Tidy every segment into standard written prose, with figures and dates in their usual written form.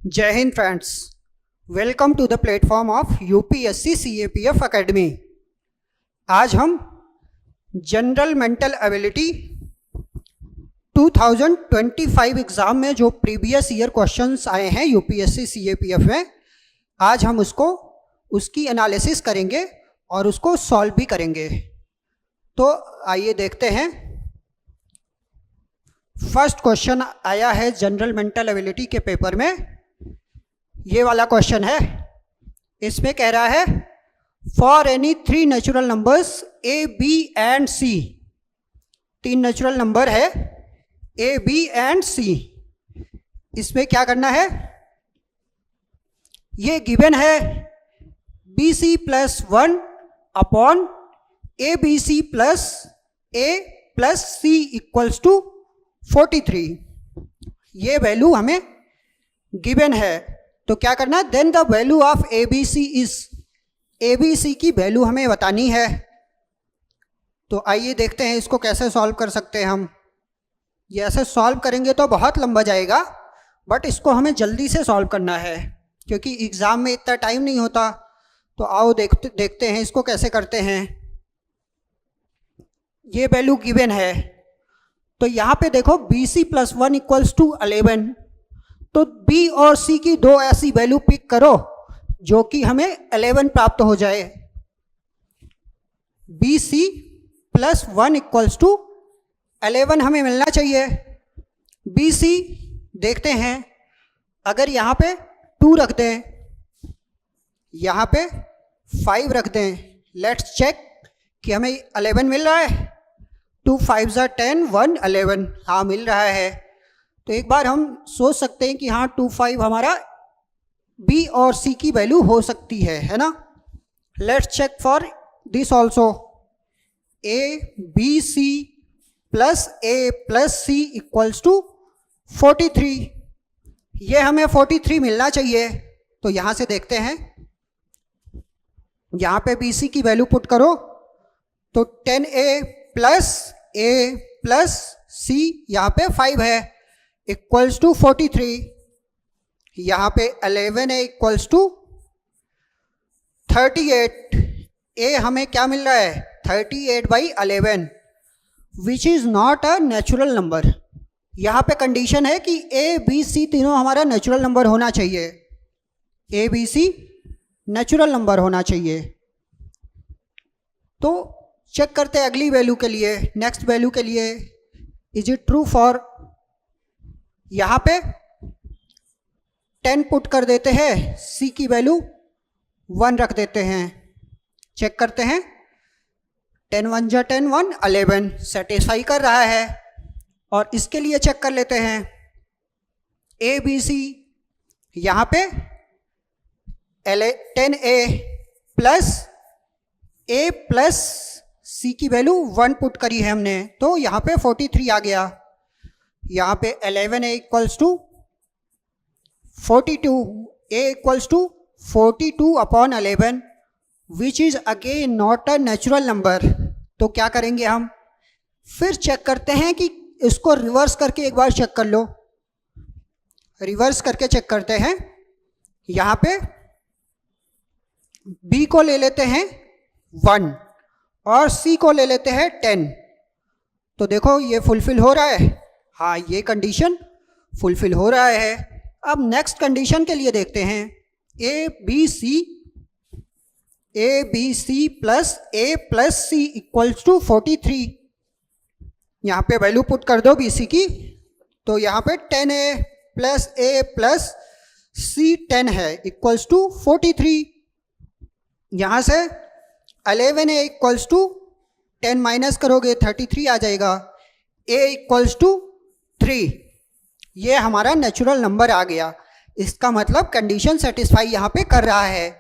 जय Hind friends, welcome to the platform of UPSC CAPF academy. आज हम जनरल मेंटल एबिलिटी 2025 एग्ज़ाम में जो प्रीवियस ईयर क्वेश्चंस आए हैं यूपीएससी सीएपीएफ में, आज हम उसकी एनालिसिस करेंगे और उसको सॉल्व भी करेंगे। तो आइए देखते हैं। फर्स्ट क्वेश्चन आया है जनरल मेंटल एबिलिटी के पेपर में, ये वाला क्वेश्चन है। इसमें कह रहा है for any three natural numbers A B and C. तीन नेचुरल नंबर है ए बी एंड सी। इसमें क्या करना है, ये गिवन है B C plus 1 upon A B C plus A plus C equals to 43। ये वैल्यू हमें गिवन है, तो क्या करना, then the value of A B C is, A B C की वैल्यू हमें बतानी है। तो आइए देखते हैं इसको कैसे सॉल्व कर सकते हैं हम। ये ऐसे सॉल्व करेंगे तो बहुत लंबा जाएगा, बट इसको हमें जल्दी से सॉल्व करना है क्योंकि एग्ज़ाम में इतना टाइम नहीं होता। तो आओ देखते हैं इसको कैसे करते हैं। ये वैल्यू गिवन है, तो यहाँ पे देखो B C plus 1 equals to 11। तो बी और सी की दो ऐसी वैल्यू पिक करो जो कि हमें 11 प्राप्त हो जाए। B C plus 1 equals to 11 हमें मिलना चाहिए। बी सी देखते हैं, अगर यहाँ पे 2 रख दें, यहाँ पे 5 रख दें, लेट्स चेक कि हमें 11 मिल रहा है। 2 5 10, 1 11, हाँ मिल रहा है। तो एक बार हम सोच सकते हैं कि हाँ 2 5 हमारा बी और सी की वैल्यू हो सकती है ना। Let's check for this also. A B C plus A plus C equals to 43। ये हमें 43 मिलना चाहिए। तो यहाँ से देखते हैं, यहाँ पे बी सी की वैल्यू पुट करो तो 10a प्लस सी, यहाँ पे 5 है, इक्वल्स टू 43। यहाँ पे 11 है इक्वल्स टू 38। ए हमें क्या मिल रहा है, 38/11, which is not a natural number. यहाँ पे कंडीशन है कि ए बी सी तीनों हमारा नेचुरल नंबर होना चाहिए। A B C natural number होना चाहिए। तो चेक करते हैं अगली वैल्यू के लिए, नेक्स्ट वैल्यू के लिए। इज इट ट्रू फॉर, यहाँ पे 10 पुट कर देते हैं, सी की वैल्यू 1 रख देते हैं। चेक करते हैं, 10 1 जा 10, 1 11 सेटिस्फाई कर रहा है। और इसके लिए चेक कर लेते हैं ए बी सी। यहाँ पे 10a प्लस ए प्लस सी की वैल्यू 1 पुट करी है हमने, तो यहाँ पे 43 आ गया। यहाँ पे 11a equals to 42, a equals to 42 upon 11, which is again not a natural number. तो क्या करेंगे हम, फिर चेक करते हैं कि इसको रिवर्स करके एक बार चेक कर लो। रिवर्स करके चेक करते हैं। यहाँ पे b को ले लेते हैं 1 और c को ले लेते हैं 10। तो देखो ये फुलफिल हो रहा है, हाँ ये कंडीशन फुलफिल हो रहा है। अब नेक्स्ट कंडीशन के लिए देखते हैं, A B C plus A plus C equals to 43। यहाँ पे वैल्यू पुट कर दो बी सी की, तो यहाँ पे 10a प्लस ए प्लस सी 10 है इक्वल्स टू 43। यहाँ से 11a इक्वल्स टू 10 माइनस करोगे 33 आ जाएगा। a इक्वल्स टू 3, ये हमारा नेचुरल नंबर आ गया। इसका मतलब कंडीशन सेटिस्फाई यहाँ पे कर रहा है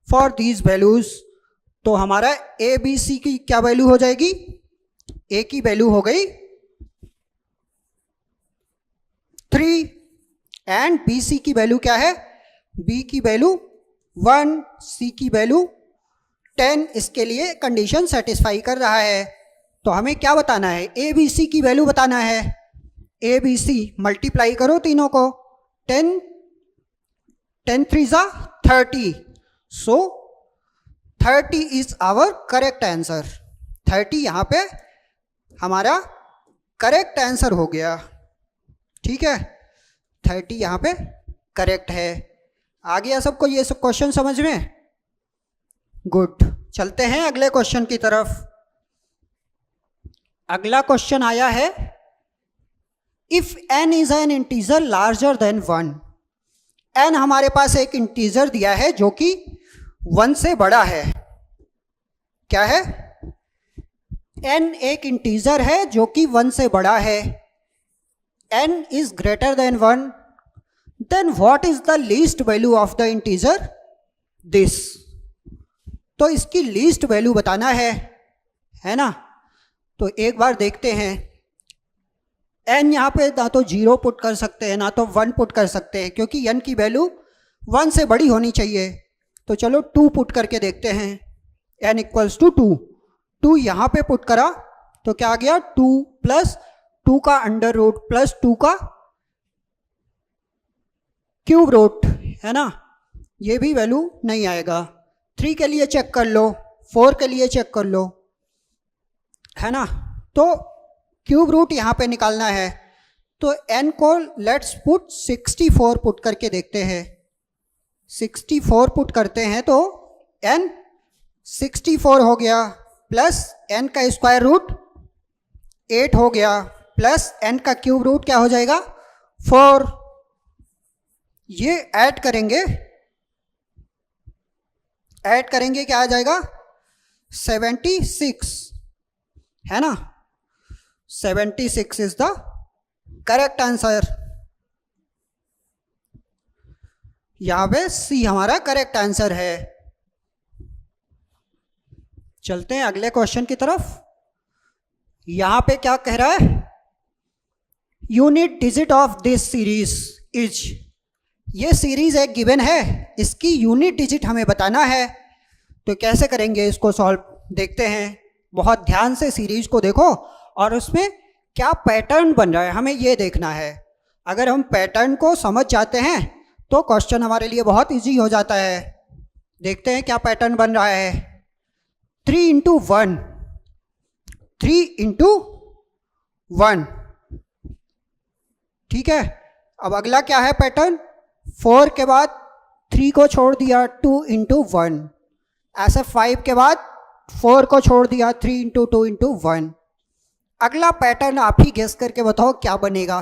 फॉर दीज वैल्यूज। तो हमारा ए बी सी की क्या वैल्यू हो जाएगी, ए की वैल्यू हो गई 3 एंड बी सी की वैल्यू क्या है, बी की वैल्यू 1, सी की वैल्यू 10। इसके लिए कंडीशन सेटिस्फाई कर रहा है। तो हमें क्या बताना है, ए बी सी की वैल्यू बताना है। ए बी सी मल्टीप्लाई करो तीनों को, 10 10 3 जा 30, सो 30 इज आवर करेक्ट आंसर। 30 यहाँ पे हमारा करेक्ट आंसर हो गया, ठीक है, 30 यहाँ पे करेक्ट है। आ गया सबको ये सब क्वेश्चन समझ में? गुड, चलते हैं अगले क्वेश्चन की तरफ। अगला क्वेश्चन आया है, if n is an integer larger than 1, n हमारे पास एक इंटीजर दिया है जो कि 1 से बड़ा है। क्या है? n एक इंटीजर है जो कि 1 से बड़ा है। n is greater than 1, then what is the least value of the integer this. तो इसकी लीस्ट वैल्यू बताना है ना? तो एक बार देखते हैं। n यहाँ पे ना तो 0 पुट कर सकते हैं ना तो 1 पुट कर सकते हैं, क्योंकि n की वैल्यू 1 से बड़ी होनी चाहिए। तो चलो 2 पुट करके देखते हैं। n इक्वल्स टू 2, 2 यहाँ पे पुट करा तो क्या आ गया? 2 प्लस 2 का अंडर रूट प्लस 2 का क्यूब रूट, है ना? ये भी वैल्यू नहीं आएगा। 3 के लिए चेक कर लो, 4 के लिए चेक कर लो, है ना? तो क्यूब रूट यहाँ पे निकालना है, तो n को लेट्स पुट 64 पुट करके देखते हैं। 64 पुट करते हैं तो n 64 हो गया, प्लस n का स्क्वायर रूट 8 हो गया, प्लस n का क्यूब रूट क्या हो जाएगा? 4। ये ऐड करेंगे क्या आ जाएगा? 76, है ना? 76 इज द करेक्ट आंसर। यहां पे सी हमारा करेक्ट आंसर है। चलते हैं अगले क्वेश्चन की तरफ। यहां पे क्या कह रहा है? Unit digit of this series is. ये सीरीज एक गिवन है, इसकी यूनिट डिजिट हमें बताना है। तो कैसे करेंगे इसको सॉल्व, देखते हैं। बहुत ध्यान से सीरीज को देखो और उसमें क्या पैटर्न बन रहा है हमें ये देखना है। अगर हम पैटर्न को समझ जाते हैं तो क्वेश्चन हमारे लिए बहुत इजी हो जाता है। देखते हैं क्या पैटर्न बन रहा है। 3 इंटू 1, 3 इंटू 1, ठीक है। अब अगला क्या है पैटर्न? 4 के बाद 3 को छोड़ दिया, 2 इंटू 1। ऐसे 5 के बाद 4 को छोड़ दिया, 3 इंटू 2 इंटू 1। अगला पैटर्न आप ही गेस करके बताओ क्या बनेगा।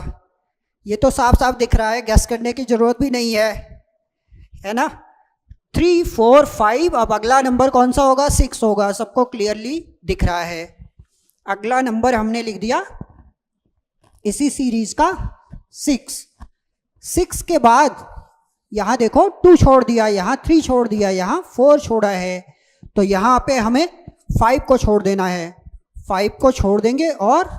ये तो साफ साफ दिख रहा है, गेस करने की जरूरत भी नहीं है ना? 3 4 5। अब अगला नंबर कौन सा होगा? 6 होगा, सबको क्लियरली दिख रहा है। अगला नंबर हमने लिख दिया इसी सीरीज का 6। 6 के बाद यहां देखो 2 छोड़ दिया, यहां 3 छोड़ दिया, यहां 4 छोड़ा है, तो यहां पे हमें 5 को छोड़ देना है। 5 को छोड़ देंगे और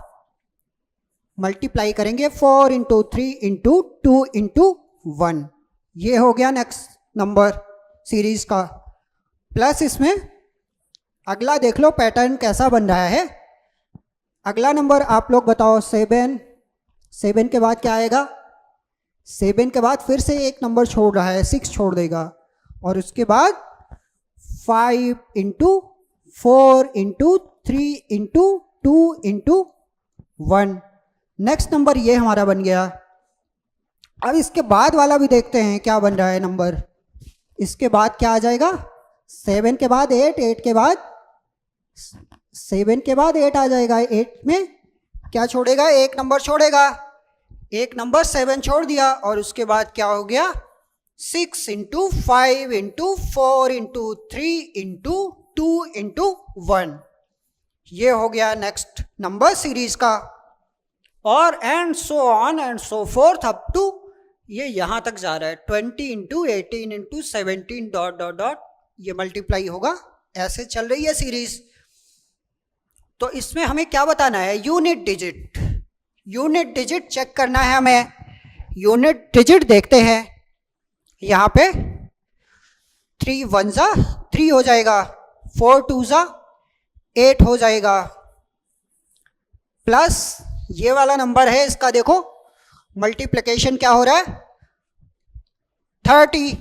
मल्टीप्लाई करेंगे 4 इंटू 3 इंटू 2 इंटू 1। ये हो गया नेक्स्ट नंबर सीरीज का। प्लस इसमें अगला देख लो पैटर्न कैसा बन रहा है। अगला नंबर आप लोग बताओ। 7। 7 के बाद क्या आएगा? 7 के बाद फिर से एक नंबर छोड़ रहा है, 6 छोड़ देगा, और उसके बाद 5 into 4 into 3 into 2 into 1। Next number ये हमारा बन गया। अब इसके बाद वाला भी देखते हैं क्या बन रहा है नंबर। इसके बाद क्या आ जाएगा? 7 के बाद 8, 8 के बाद 7 के बाद 8 आ जाएगा। 8 में क्या छोड़ेगा? एक नंबर छोड़ेगा, एक नंबर 7 छोड़ दिया, और उसके बाद क्या हो गया? 6 into 5 into 4 into 3 into 2 into 1। ये हो गया नेक्स्ट नंबर सीरीज का। और and so on and so forth up to ये यहां तक जा रहा है। 20 into 18 into 17 dot dot dot, ये मल्टीप्लाई होगा। ऐसे चल रही है सीरीज। तो इसमें हमें क्या बताना है? Unit digit. Unit digit check करना है हमें। यूनिट डिजिट देखते हैं। यहां पे 3 1 जा 3 हो जाएगा, 4 2 जा 8 हो जाएगा, प्लस ये वाला नंबर है, इसका देखो मल्टीप्लिकेशन क्या हो रहा है? 30।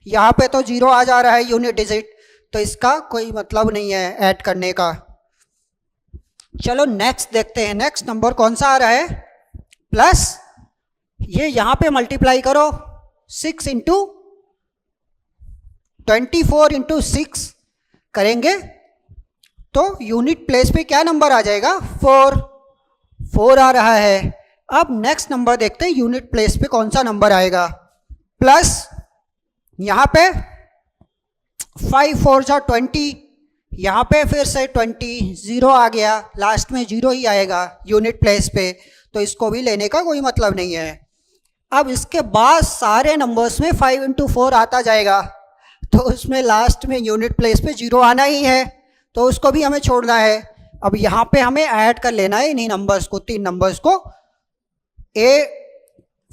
यहाँ पे तो 0 आ जा रहा है यूनिट डिजिट, तो इसका कोई मतलब नहीं है ऐड करने का। चलो नेक्स्ट देखते हैं, नेक्स्ट नंबर कौन सा आ रहा है, प्लस ये यहाँ पे मल्टीप्लाई करो 6 इंटू 24 इंटू 6 करेंगे तो यूनिट प्लेस पे क्या नंबर आ जाएगा, 4 आ रहा है। अब नेक्स्ट नंबर देखते हैं यूनिट प्लेस पे कौन सा नंबर आएगा, प्लस यहाँ पे 5 4 जा 20, यहाँ पे फिर से 20, 0 आ गया, लास्ट में 0 ही आएगा यूनिट प्लेस पे, तो इसको भी लेने का कोई मतलब नहीं है। अब इसके बाद सारे नंबर्स में 5 इंटू 4 आता जाएगा, तो उसमें लास्ट में यूनिट प्लेस पे 0 आना ही है, तो उसको भी हमें छोड़ना है। अब यहाँ पे हमें ऐड कर लेना है इन्हीं नंबर्स को, 3 नंबर्स को,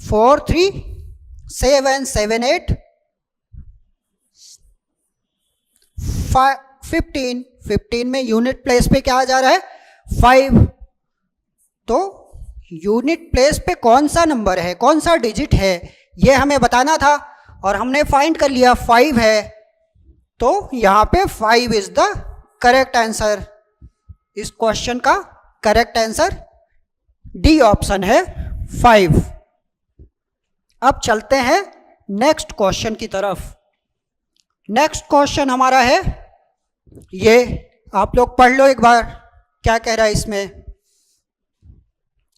4 3 7 7 8 15, 15 में यूनिट प्लेस पे क्या आ जा रहा है, 5। तो यूनिट प्लेस पे कौन सा नंबर है, कौन सा डिजिट है, ये हमें बताना था, और हमने फाइंड कर लिया 5 है, तो यहाँ पे 5 इज द करेक्ट आंसर। इस क्वेश्चन का करेक्ट आंसर डी ऑप्शन है 5। अब चलते हैं नेक्स्ट क्वेश्चन की तरफ। नेक्स्ट क्वेश्चन हमारा है ये, आप लोग पढ़ लो एक बार क्या कह रहा है इसमें।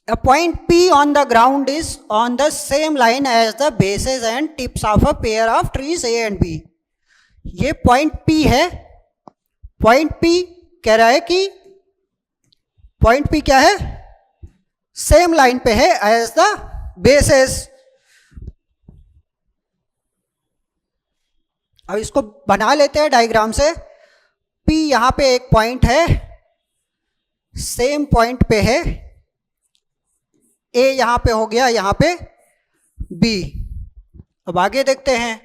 A point P on the ground is on the same line as the bases and tips of a pair of trees A and B। ये पॉइंट P है, पॉइंट P कह रहा है कि पॉइंट P क्या है, सेम लाइन पे है एज द बेसेस। अब इसको बना लेते हैं डायग्राम से। P यहां पे एक पॉइंट है, सेम पॉइंट पे है, A यहां पे हो गया, यहां पे B। अब आगे देखते हैं,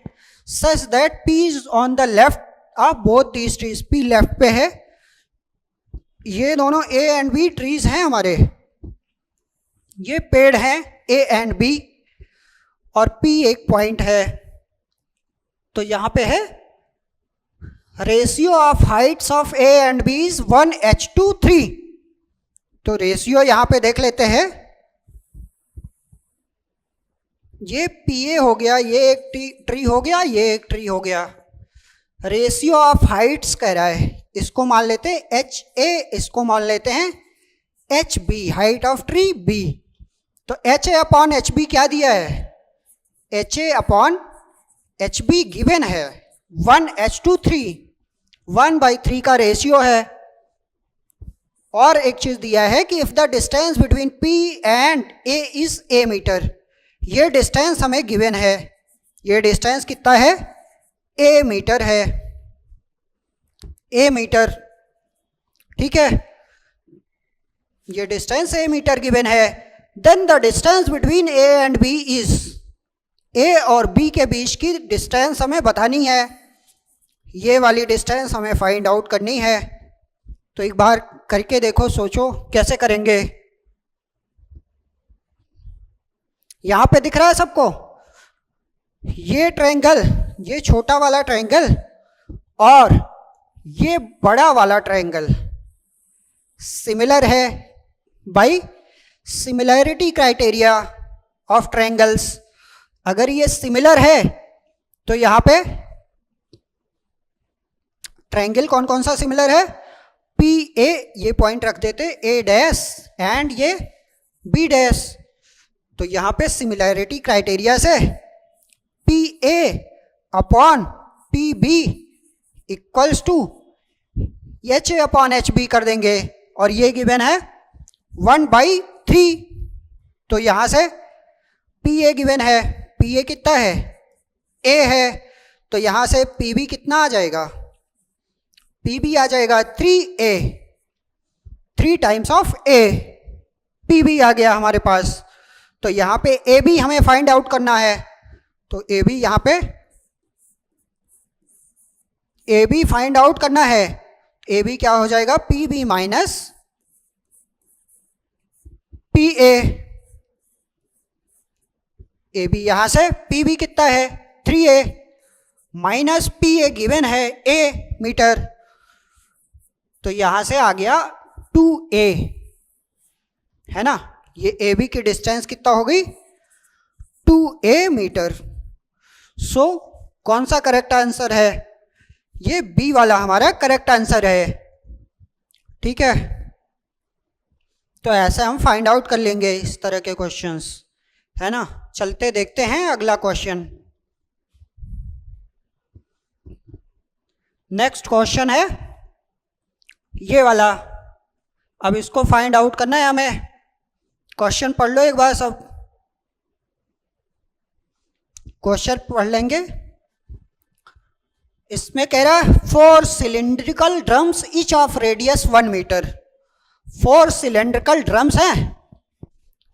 such that P is on the left of both these trees. P left पे है, ये दोनों A एंड B ट्रीज हैं हमारे, ये पेड़ हैं A एंड B, और P एक पॉइंट है। तो यहां पे है ratio of Heights of A and B is 1:3। तो रेशियो यहां पे देख लेते हैं, ये PA हो गया, ये एक ट्री हो गया, ये एक ट्री हो गया। रेशियो ऑफ हाइट्स कह रहा है, इसको मान लेते हैं HA, इसको मान लेते हैं HB, height of tree B। तो HA अपॉन HB क्या दिया है, HA अपॉन HB गिवन है 1:3, 1/3 का रेशियो है। और एक चीज दिया है कि if the distance between P and A is A meter, ये डिस्टेंस हमें गिवन है, ये डिस्टेंस कितना है, A मीटर है, A मीटर, ठीक है, ये डिस्टेंस A मीटर गिवन है। Then the distance between A and B is, A और B के बीच की डिस्टेंस हमें बतानी है, ये वाली डिस्टेंस हमें फाइंड आउट करनी है। तो एक बार करके देखो, सोचो कैसे करेंगे। यहां पे दिख रहा है सबको, ये ट्रायंगल, ये छोटा वाला ट्रायंगल और ये बड़ा वाला ट्रायंगल सिमिलर है by similarity criteria of triangles. अगर ये सिमिलर है तो यहां पे ट्रायंगल कौन कौन सा सिमिलर है, PA, ये पॉइंट रख देते A डैश एंड ये B डैश। तो यहां पे सिमिलैरिटी क्राइटेरिया से PA upon PB equals to HA upon HB कर देंगे, और ये गिवन है 1/3। तो यहां से PA गिवन है, PA कितना है, A है, तो यहां से PB कितना आ जाएगा, PB आ जाएगा 3A, 3 times of A, PB आ गया हमारे पास। तो यहां पे AB हमें फाइंड आउट करना है, तो AB यहां पे AB फाइंड आउट करना है, AB क्या हो जाएगा, PB माइनस PA। AB यहां से, PB कितना है 3A, minus P A given है ए मीटर, तो यहां से आ गया 2a, है ना। ये ए बी की डिस्टेंस कितना हो गई 2a मीटर। सो कौन सा करेक्ट आंसर है, ये बी वाला हमारा करेक्ट आंसर है। ठीक है, तो ऐसे हम फाइंड आउट कर लेंगे इस तरह के क्वेश्चंस, है ना। चलते देखते हैं अगला क्वेश्चन। नेक्स्ट क्वेश्चन है ये वाला। अब इसको फाइंड आउट करना है हमें। क्वेश्चन पढ़ लो एक बार सब, क्वेश्चन पढ़ लेंगे। इसमें कह रहा है 4 cylindrical drums each of radius 1 meter. 4 cylindrical drums हैं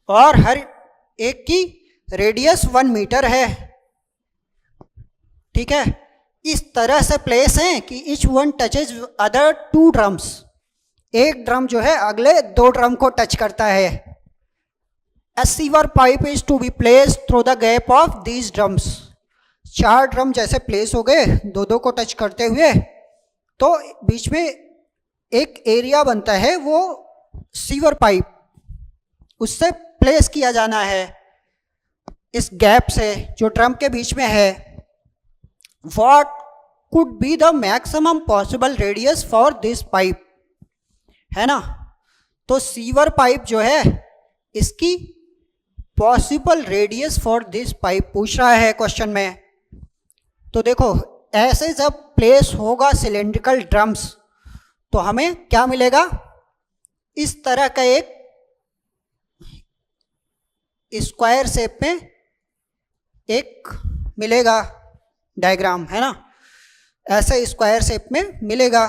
और हर एक की रेडियस 1 मीटर है। ठीक है, इस तरह से प्लेस हैं कि each one touches other 2 drums. एक ड्रम जो है अगले 2 ड्रम को टच करता है। A sewer pipe is to be placed through the gap of these drums। 4 drum जैसे प्लेस हो गए 2-2 को टच करते हुए, तो बीच में एक एरिया बनता है, वो सीवर पाइप, उससे प्लेस किया जाना है इस गैप से जो ड्रम के बीच में है। What could be the maximum possible radius for this pipe, है ना। तो सीवर पाइप जो है इसकी possible radius for this pipe पूछ रहा है क्वेश्चन में। तो देखो ऐसे जब प्लेस होगा सिलेंड्रिकल ड्रम्स तो हमें क्या मिलेगा, इस तरह का एक स्क्वायर शेप में एक मिलेगा डायग्राम, है ना। ऐसे स्क्वायर शेप में मिलेगा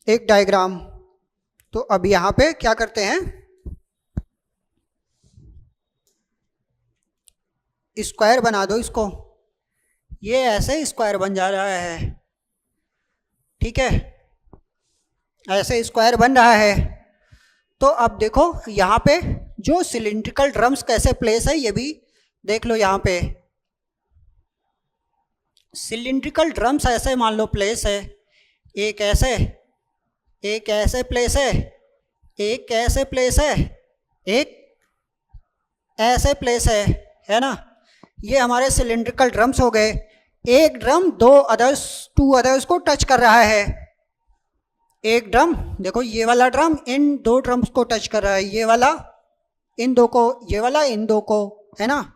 एक डायग्राम। तो अब यहां पे क्या करते हैं, स्क्वायर बना दो इसको। ये ऐसे स्क्वायर बन जा रहा है, ठीक है, ऐसे स्क्वायर बन रहा है। तो अब देखो यहाँ पे जो सिलिंड्रिकल ड्रम्स कैसे प्लेस है ये भी देख लो। यहाँ पे सिलिंड्रिकल ड्रम्स ऐसे मान लो प्लेस है, एक ऐसे प्लेस है, एक ऐसे प्लेस है, एक ऐसे प्लेस है ना। ये हमारे सिलिंड्रिकल ड्रम्स हो गए। एक ड्रम 2 अदर्स को टच कर रहा है। एक ड्रम देखो, ये वाला ड्रम इन 2 ड्रम्स को टच कर रहा है, ये वाला इन 2 को, ये वाला इन 2 को, है ना।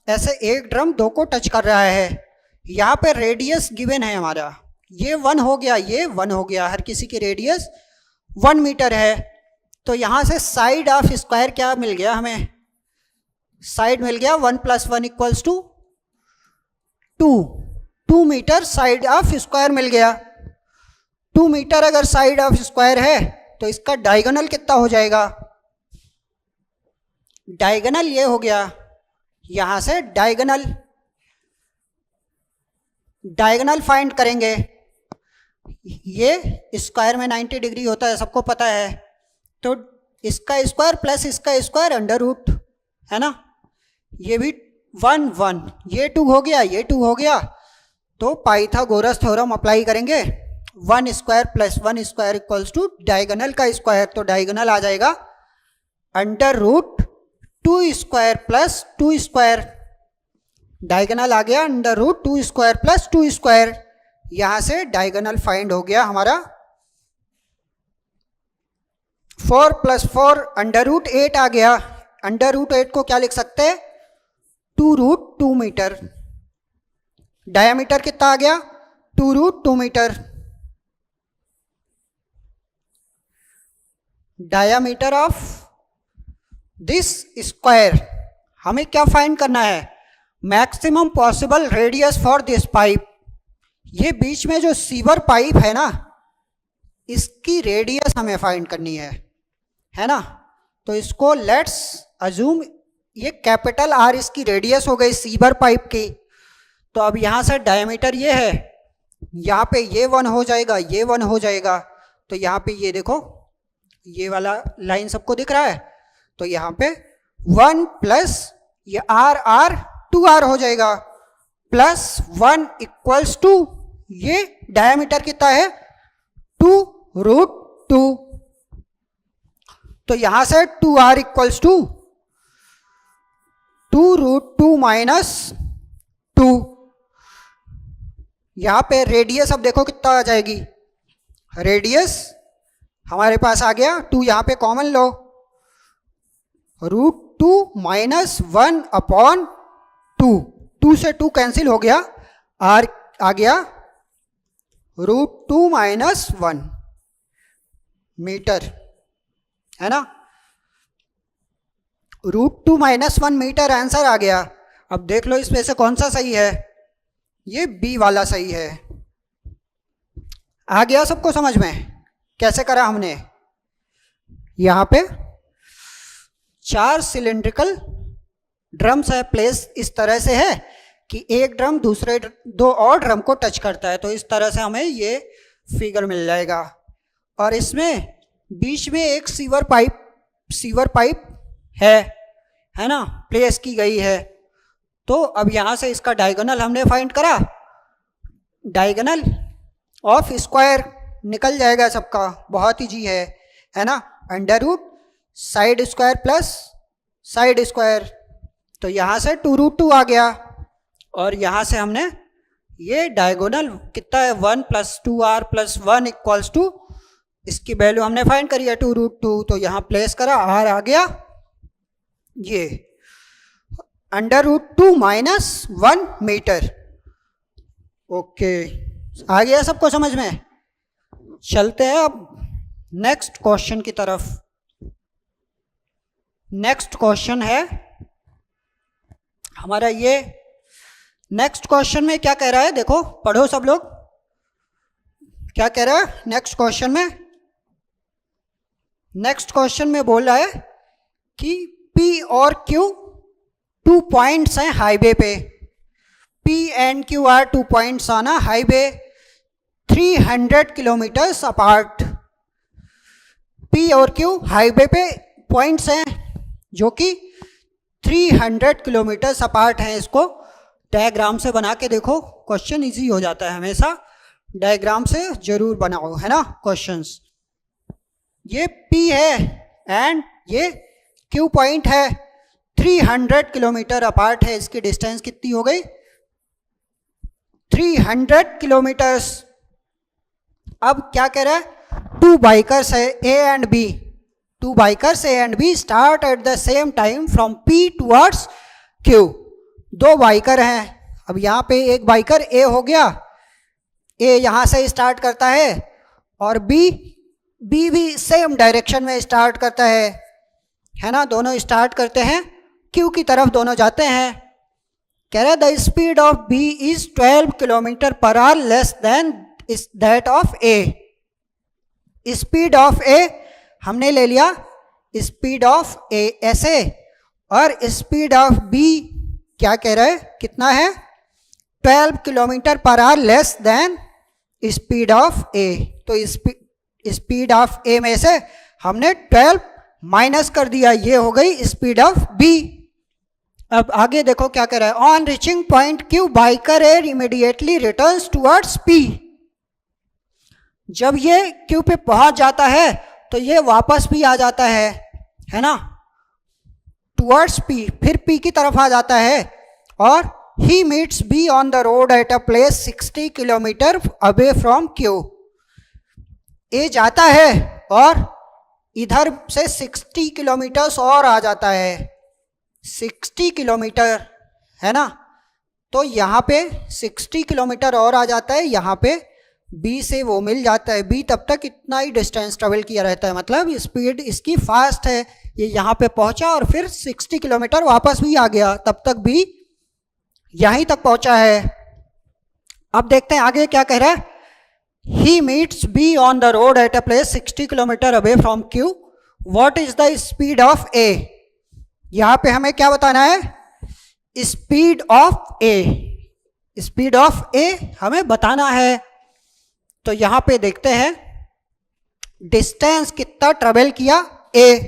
ऐसे एक ड्रम 2 को टच कर रहा है। यहाँ पे रेडियस गिवन है हमारा, ये 1 हो गया, ये 1 हो गया, हर किसी की रेडियस 1 मीटर है। तो यहाँ से साइड ऑफ स्क्वायर क्या मिल गया हमें, साइड मिल गया 1 + 1 = 2 मीटर साइड ऑफ स्क्वायर मिल गया। 2 मीटर अगर साइड ऑफ स्क्वायर है तो इसका डायगोनल कितना हो जाएगा, डायगोनल ये हो गया। यहां से डायगोनल फाइंड करेंगे। ये स्क्वायर में 90 डिग्री होता है, सबको पता है। तो इसका स्क्वायर प्लस इसका स्क्वायर √, है ना। ये भी 1 1, ये 2 हो गया, ये 2 हो गया। तो पाइथागोरस थ्योरम अप्लाई करेंगे। 1 स्क्वायर प्लस 1 स्क्वायर = डायगोनल का स्क्वायर, तो डायगोनल आ जाएगा √2 स्क्वायर प्लस 2 स्क्वायर। डायगोनल आ गया √2 स्क्वायर प्लस 2 स्क्वायर। यहां से डायगोनल फाइंड हो गया हमारा। 4 + 4 √8 आ गया। √8 को क्या लिख सकते हैं, 2√2 मीटर। डायामीटर कितना आ गया, 2√2 meter. Diameter of this square. हमें क्या फाइंड करना है, maximum possible radius for this pipe. ये बीच में जो सीवर पाइप है ना, इसकी रेडियस हमें फाइंड करनी है ना। तो इसको लेट्स अज्यूम ये कैपिटल R इसकी रेडियस हो गई सीवर पाइप की। तो अब यहां से डायमीटर ये है, यहाँ पे ये 1 हो जाएगा, ये 1 हो जाएगा। तो यहाँ पे ये देखो, ये वाला लाइन सबको दिख रहा है। तो यहाँ पे 1 प्लस ये R 2R हो जाएगा। +1 इक्वल्स टू, ये डायमीटर कितना है 2√2, तो यहां से 2r इक्वल्स टू 2√2 - 2। यहां पे रेडियस अब देखो कितना आ जाएगी, रेडियस हमारे पास आ गया 2, यहां पे कॉमन लो, √2 - 1/2, 2 से 2 कैंसिल हो गया, r आ गया √2 - 1 मीटर, है ना, √2 - 1 मीटर आंसर आ गया। अब देख लो इसमें से कौन सा सही है, ये बी वाला सही है। आ गया सबको समझ में कैसे करा हमने? यहां पे 4 सिलिंड्रिकल ड्रम्स है, प्लेस इस तरह से है कि एक ड्रम दूसरे 2 और ड्रम को टच करता है, तो इस तरह से हमें ये फिगर मिल जाएगा। और इसमें बीच में एक सीवर पाइप है ना, प्लेस की गई है। तो अब यहां से इसका डायगोनल हमने फाइंड करा, डायगोनल ऑफ स्क्वायर निकल जाएगा सबका, बहुत इजी है ना, √ side square plus side square, तो यहां से 2√2 आ गया। और यहां से हमने ये डायगोनल कितना है 1 + 2r + 1 इक्वल्स टू, इसकी वैल्यू हमने फाइंड करी है 2√2, तो यहां प्लेस करा, r आ गया ये √2 - 1 मीटर। ओके, आ गया सबको समझ में? चलते हैं अब नेक्स्ट क्वेश्चन की तरफ। नेक्स्ट क्वेश्चन है हमारा ये, नेक्स्ट क्वेश्चन में क्या कह रहा है, देखो पढ़ो सब लोग, क्या कह रहा है नेक्स्ट क्वेश्चन में? नेक्स्ट क्वेश्चन में बोल रहा है कि P और Q 2 पॉइंट्स हैं हाईवे पे, P and Q are 2 points on a highway 300 kilometres apart. P और Q हाईवे पे पॉइंट्स हैं जो कि 300 किलोमीटर्स अपार्ट हैं। इसको डायग्राम से बना के देखो, क्वेश्चन इजी हो जाता है, हमेशा डायग्राम से जरूर बनाओ, है ना क्वेश्चंस। ये P है एंड ये Q पॉइंट है, 300 किलोमीटर अपार्ट है, इसकी डिस्टेंस कितनी हो गई 300 किलोमीटर्स। अब क्या कह रहा है, 2 बाइकर्स है A and B, 2 bikers A and B start at the same time from P towards Q। 2 biker हैं, अब यहाँ पे एक बाइकर A हो गया, A यहाँ से स्टार्ट करता है और B भी सेम डायरेक्शन में स्टार्ट करता है ना, दोनों स्टार्ट करते हैं Q की तरफ, दोनों जाते हैं। कह रहा है the speed of B is 12 km/h less than that of A। Speed of A हमने ले लिया स्पीड ऑफ A ऐसे, और स्पीड ऑफ B क्या कह रहा है, कितना है 12 km/h less than speed of A। तो स्पीड ऑफ A में से हमने 12 माइनस कर दिया, ये हो गई स्पीड ऑफ B। अब आगे देखो क्या कह रहा है, on reaching point Q biker A immediately returns towards P। जब ये Q पे पहुंच जाता है तो ये वापस भी आ जाता है ना, टुवर्ड्स P, फिर P की तरफ आ जाता है, और he meets B on the road at a place 60 kilometre away from Q। A जाता है और इधर से 60 किलोमीटर्स और आ जाता है, 60 किलोमीटर, है ना, तो यहाँ पे 60 किलोमीटर और आ जाता है, यहाँ पे B से वो मिल जाता है। B तब तक इतना ही डिस्टेंस ट्रेवल किया रहता है, मतलब स्पीड इसकी फास्ट है, ये यहाँ पे पहुंचा और फिर 60 किलोमीटर वापस भी आ गया, तब तक B यहीं तक पहुंचा है। अब देखते हैं आगे क्या कह रहा है, he meets B on the road at a place 60 kilometer away from Q. What is the speed of A? यहाँ पे हमें क्या बताना है, speed of A, speed of A हमें बताना है। तो यहाँ पे देखते हैं डिस्टेंस कितना ट्रेवल किया A,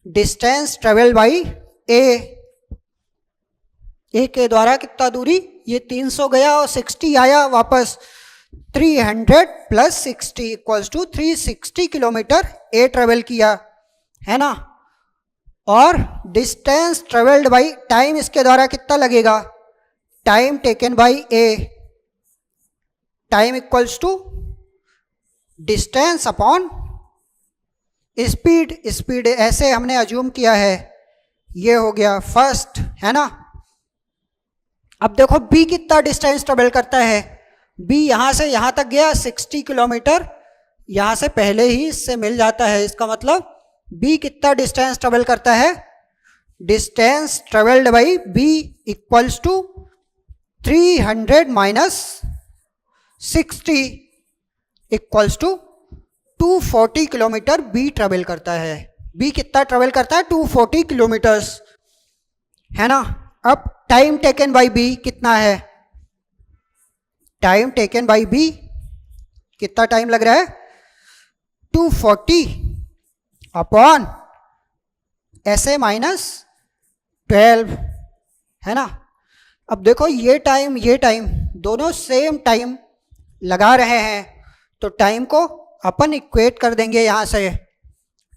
distance travel by A, A के द्वारा कितना दूरी ये 300 गया और 60 आया वापस, 300 plus 60 equals to 360 kilometer A travel किया, है ना। और डिस्टेंस ट्रेवल्ड बाई टाइम इसके द्वारा कितना लगेगा, time taken by A, time equals to distance upon speed, speed ऐसे हमने अज्यूम किया है, ये हो गया फर्स्ट, है ना। अब देखो बी कितना डिस्टेंस ट्रेवल करता है, बी यहां से यहां तक गया 60 किलोमीटर, यहां से पहले ही इससे मिल जाता है, इसका मतलब बी कितना डिस्टेंस ट्रेवल करता है, distance travelled by B equals to 300 minus 60 equals to 240 kilometer B travel करता है। बी कितना ट्रेवल करता है, 240 किलोमीटर्स, है ना। अब टाइम टेकन बाई बी कितना है, टाइम टेकन बाई बी कितना टाइम लग रहा है, 240 अपॉन ऐसे माइनस 12, है ना। अब देखो ये टाइम दोनों सेम टाइम लगा रहे हैं, तो टाइम को अपन इक्वेट कर देंगे, यहाँ से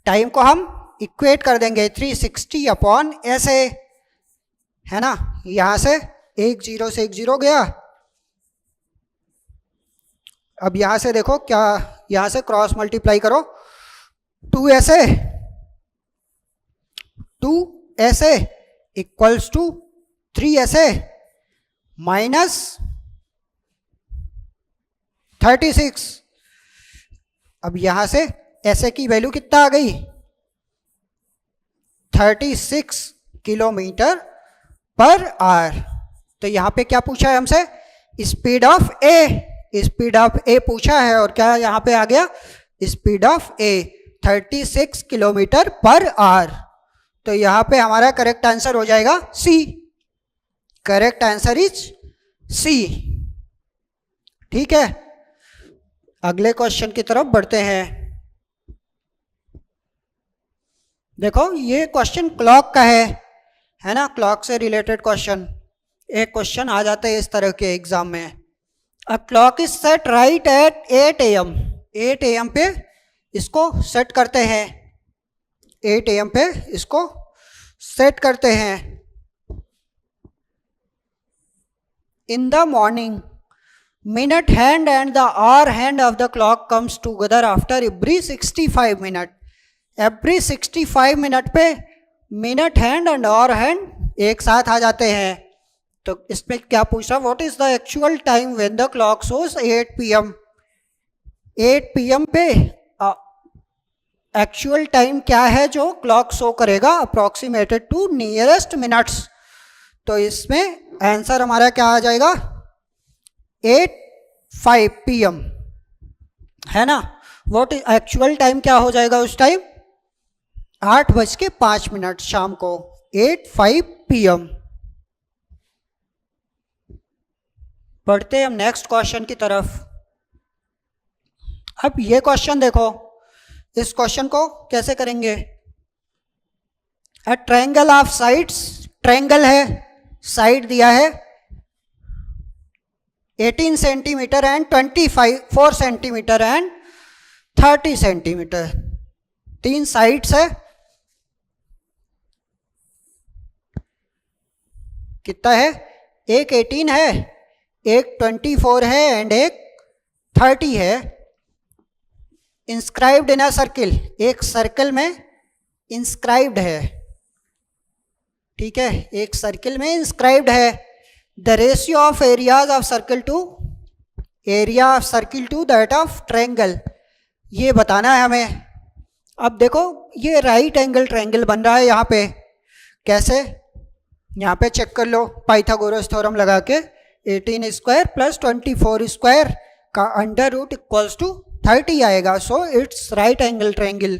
टाइम को हम इक्वेट कर देंगे 360 अपॉन ऐसे, है ना। यहाँ से 1 0 से 1 0 गया, अब यहाँ से देखो क्या, यहाँ से क्रॉस मल्टीप्लाई करो, 2 ऐसे इक्वल्स टू 3 ऐसे माइनस 36। अब यहां से ऐसे की वैल्यू कितना आ गई, 36 किलोमीटर पर आवर। तो यहां पे क्या पूछा है हमसे, स्पीड ऑफ ए पूछा है, और क्या यहां पे आ गया, speed of A 36 kilometre per hour. तो यहां पे हमारा करेक्ट आंसर हो जाएगा सी, करेक्ट आंसर इज सी। ठीक है, अगले क्वेश्चन की तरफ बढ़ते हैं। देखो ये क्वेश्चन क्लॉक का है ना, क्लॉक से रिलेटेड क्वेश्चन, एक क्वेश्चन आ जाते हैं इस तरह के एग्जाम में। A clock is set right at 8 AM, 8 AM पे इसको सेट करते हैं, 8 AM पे इसको सेट करते हैं। In the morning minute hand and the hour hand of the clock comes together after every 65 minute. Every 65 minute पे minute hand and hour hand एक साथ आ जाते हैं। तो इसमें क्या पूछ रहा, what is the actual time when the clock shows 8 PM। 8 PM पे एक्चुअल टाइम क्या है जो क्लॉक शो करेगा, अप्रोक्सीमेटेड टू नियरेस्ट मिनट्स। तो इसमें आंसर हमारा क्या आ जाएगा, 8:05 PM, है ना। व्हाट एक्चुअल टाइम क्या हो जाएगा उस टाइम, 8:05 शाम को, 8:05 PM। बढ़ते हैं हम नेक्स्ट क्वेश्चन की तरफ। अब ये क्वेश्चन देखो, इस क्वेश्चन को कैसे करेंगे। A triangle of sides, triangle है, साइड दिया है 18 centimetre and 4 centimetre and 30 centimetre, 3 sides है। कितना है, एक 18 है, एक 24 है एंड एक 30 है। इंस्क्राइब्ड इन अ सर्किल, एक सर्कल में इंस्क्राइब्ड है, ठीक है, एक सर्किल में इंस्क्राइब्ड है। The ratio of areas of circle to area of circle to that of triangle, ये बताना है हमें। अब देखो ये राइट एंगल ट्रायंगल बन रहा है यहाँ पे, कैसे, यहाँ पे चेक कर लो, पाइथागोरस थ्योरम लगा के 18 स्क्वायर प्लस 24 स्क्वायर का अंडर रूट इक्वल्स टू 30 आएगा। So it's right angle triangle,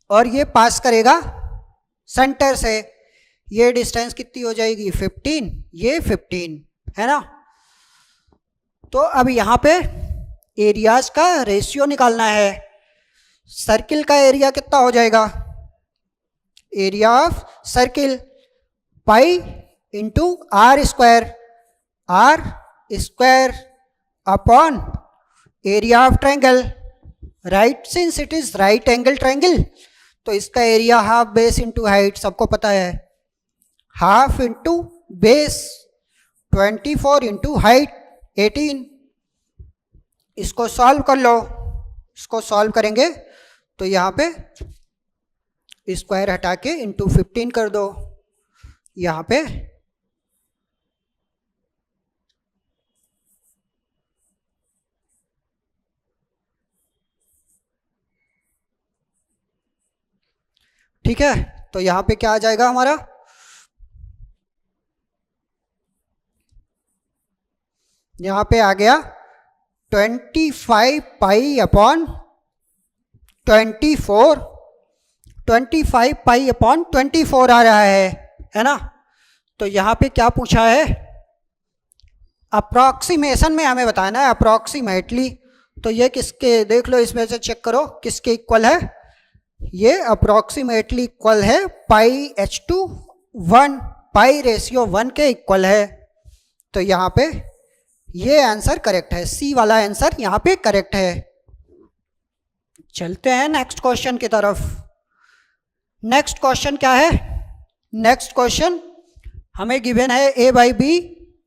और ये पास करेगा सेंटर से। ये डिस्टेंस कितनी हो जाएगी, 15, ये 15, है ना। तो अब यहाँ पे एरियाज का रेशियो निकालना है। सर्किल का एरिया कितना हो जाएगा, area of circle pi into r square upon area of triangle, right, since it is right angle triangle तो इसका area half base into height सबको पता है, half into base 24 into height 18। इसको सॉल्व कर लो, इसको सॉल्व करेंगे तो यहाँ पे स्क्वायर हटा के इंटू 15 कर दो, यहाँ पे ठीक है। तो यहाँ पे क्या आ जाएगा हमारा, यहाँ पे आ गया 25 पाई अपॉन 24, 25 पाई अपॉन 24 आ रहा है ना। तो यहाँ पे क्या पूछा है, अप्रॉक्सीमेशन में हमें बताना है, अप्रॉक्सीमेटली। तो ये किसके, देख लो इसमें से चेक करो किसके इक्वल है, ये अप्रॉक्सीमेटली इक्वल है पाई h/2 1, पाई रेशियो 1 के इक्वल है। तो यहाँ पे ये आंसर करेक्ट है, सी वाला आंसर यहाँ पे करेक्ट है। चलते हैं नेक्स्ट क्वेश्चन की तरफ। नेक्स्ट क्वेश्चन क्या है, नेक्स्ट क्वेश्चन हमें गिवन है a/b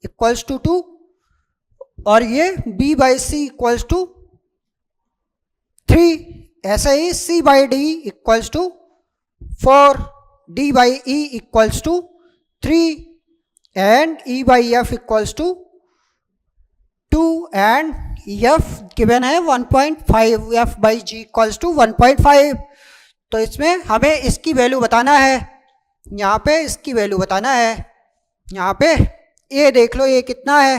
इक्वल्स टू 2 और ये b/c इक्वल्स टू 3, ऐसे ही c/d equals to 4, d/e equals to 3 and e/f equals to 2 and f given है 1.5, f/g इक्वल्स टू 1.5। तो इसमें हमें इसकी वैल्यू बताना है, यहाँ पे इसकी वैल्यू बताना है। यहाँ पे a देख लो, a कितना है,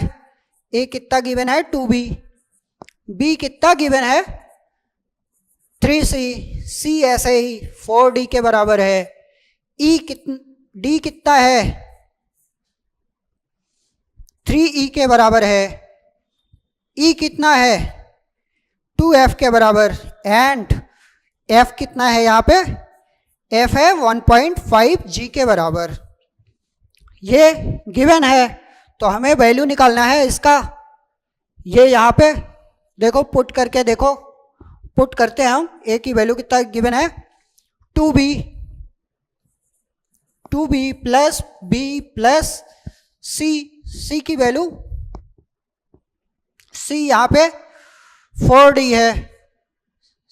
a कितना गिवन है 2b, b कितना गिवन है 3c, c ऐसे ही 4d के बराबर है, d कितना है 3e के बराबर है, e कितना है 2f के बराबर एंड f कितना है, यहाँ पे f है 1.5g के बराबर। ये गिवन है तो हमें वैल्यू निकालना है इसका। ये यहाँ पे देखो पुट करके देखो, पुट करते हैं हम, a की वैल्यू कितना गिवन है 2b plus b plus c की वैल्यू, c यहाँ पे 4d है,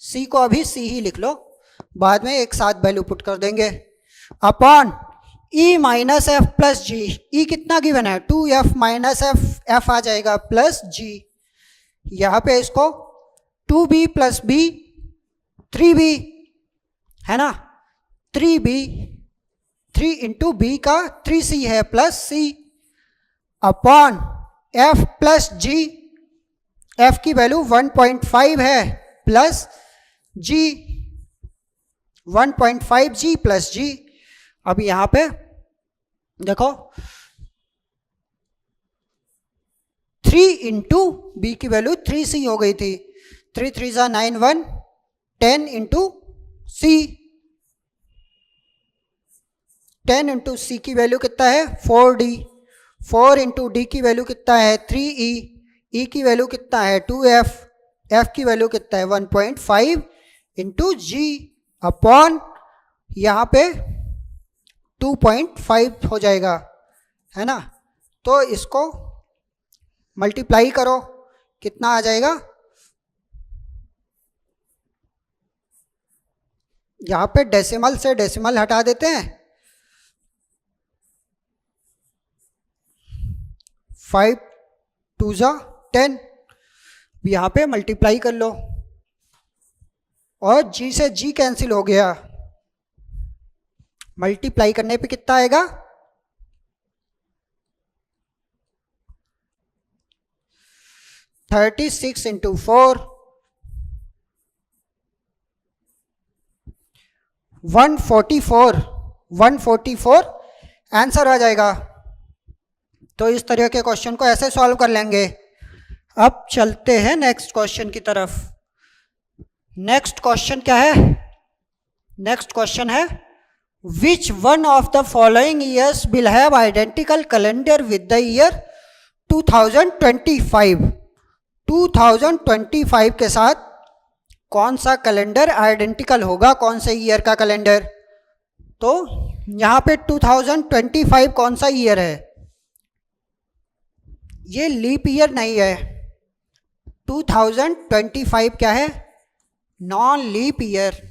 c को अभी c ही लिख लो, बाद में एक साथ वैल्यू पुट कर देंगे, upon e minus F plus G. E कितना गिवन है 2f माइनस एफ आ जाएगा प्लस g। यहाँ पे इसको 2b प्लस b 3b है ना, 3b 3 इंटू बी का 3c है plus c upon f plus g, f की वैल्यू 1.5 है plus g 1.5g plus g। अब यहाँ पे देखो 3 इंटू बी की वैल्यू 3c हो गई थी, 3 3 जा 9 1 10 इंटू c, 10 इंटू c की वैल्यू कितना है 4d, 4 इंटू डी की वैल्यू कितना है 3e, e की वैल्यू कितना है 2f, f की वैल्यू कितना है 1.5 इंटू g अपॉन यहाँ पे 2.5 हो जाएगा, है ना। तो इसको मल्टीप्लाई करो, कितना आ जाएगा, यहाँ पे डेसिमल से डेसिमल हटा देते हैं, 5 2 जा 10, यहाँ पे मल्टीप्लाई कर लो और g से g कैंसिल हो गया, मल्टीप्लाई करने पे कितना आएगा 36 इंटू 4 144 आंसर आ जाएगा। तो इस तरह के क्वेश्चन को ऐसे सॉल्व कर लेंगे। अब चलते हैं नेक्स्ट क्वेश्चन की तरफ। नेक्स्ट क्वेश्चन क्या है, नेक्स्ट क्वेश्चन है विच one of the following years will have identical calendar with the year 2025। 2025 के साथ कौन सा कैलेंडर आइडेंटिकल होगा, कौन से ईयर का कैलेंडर? तो यहाँ पे 2025 कौन सा ईयर है? ये लीप ईयर नहीं है। 2025 क्या है? Non leap year.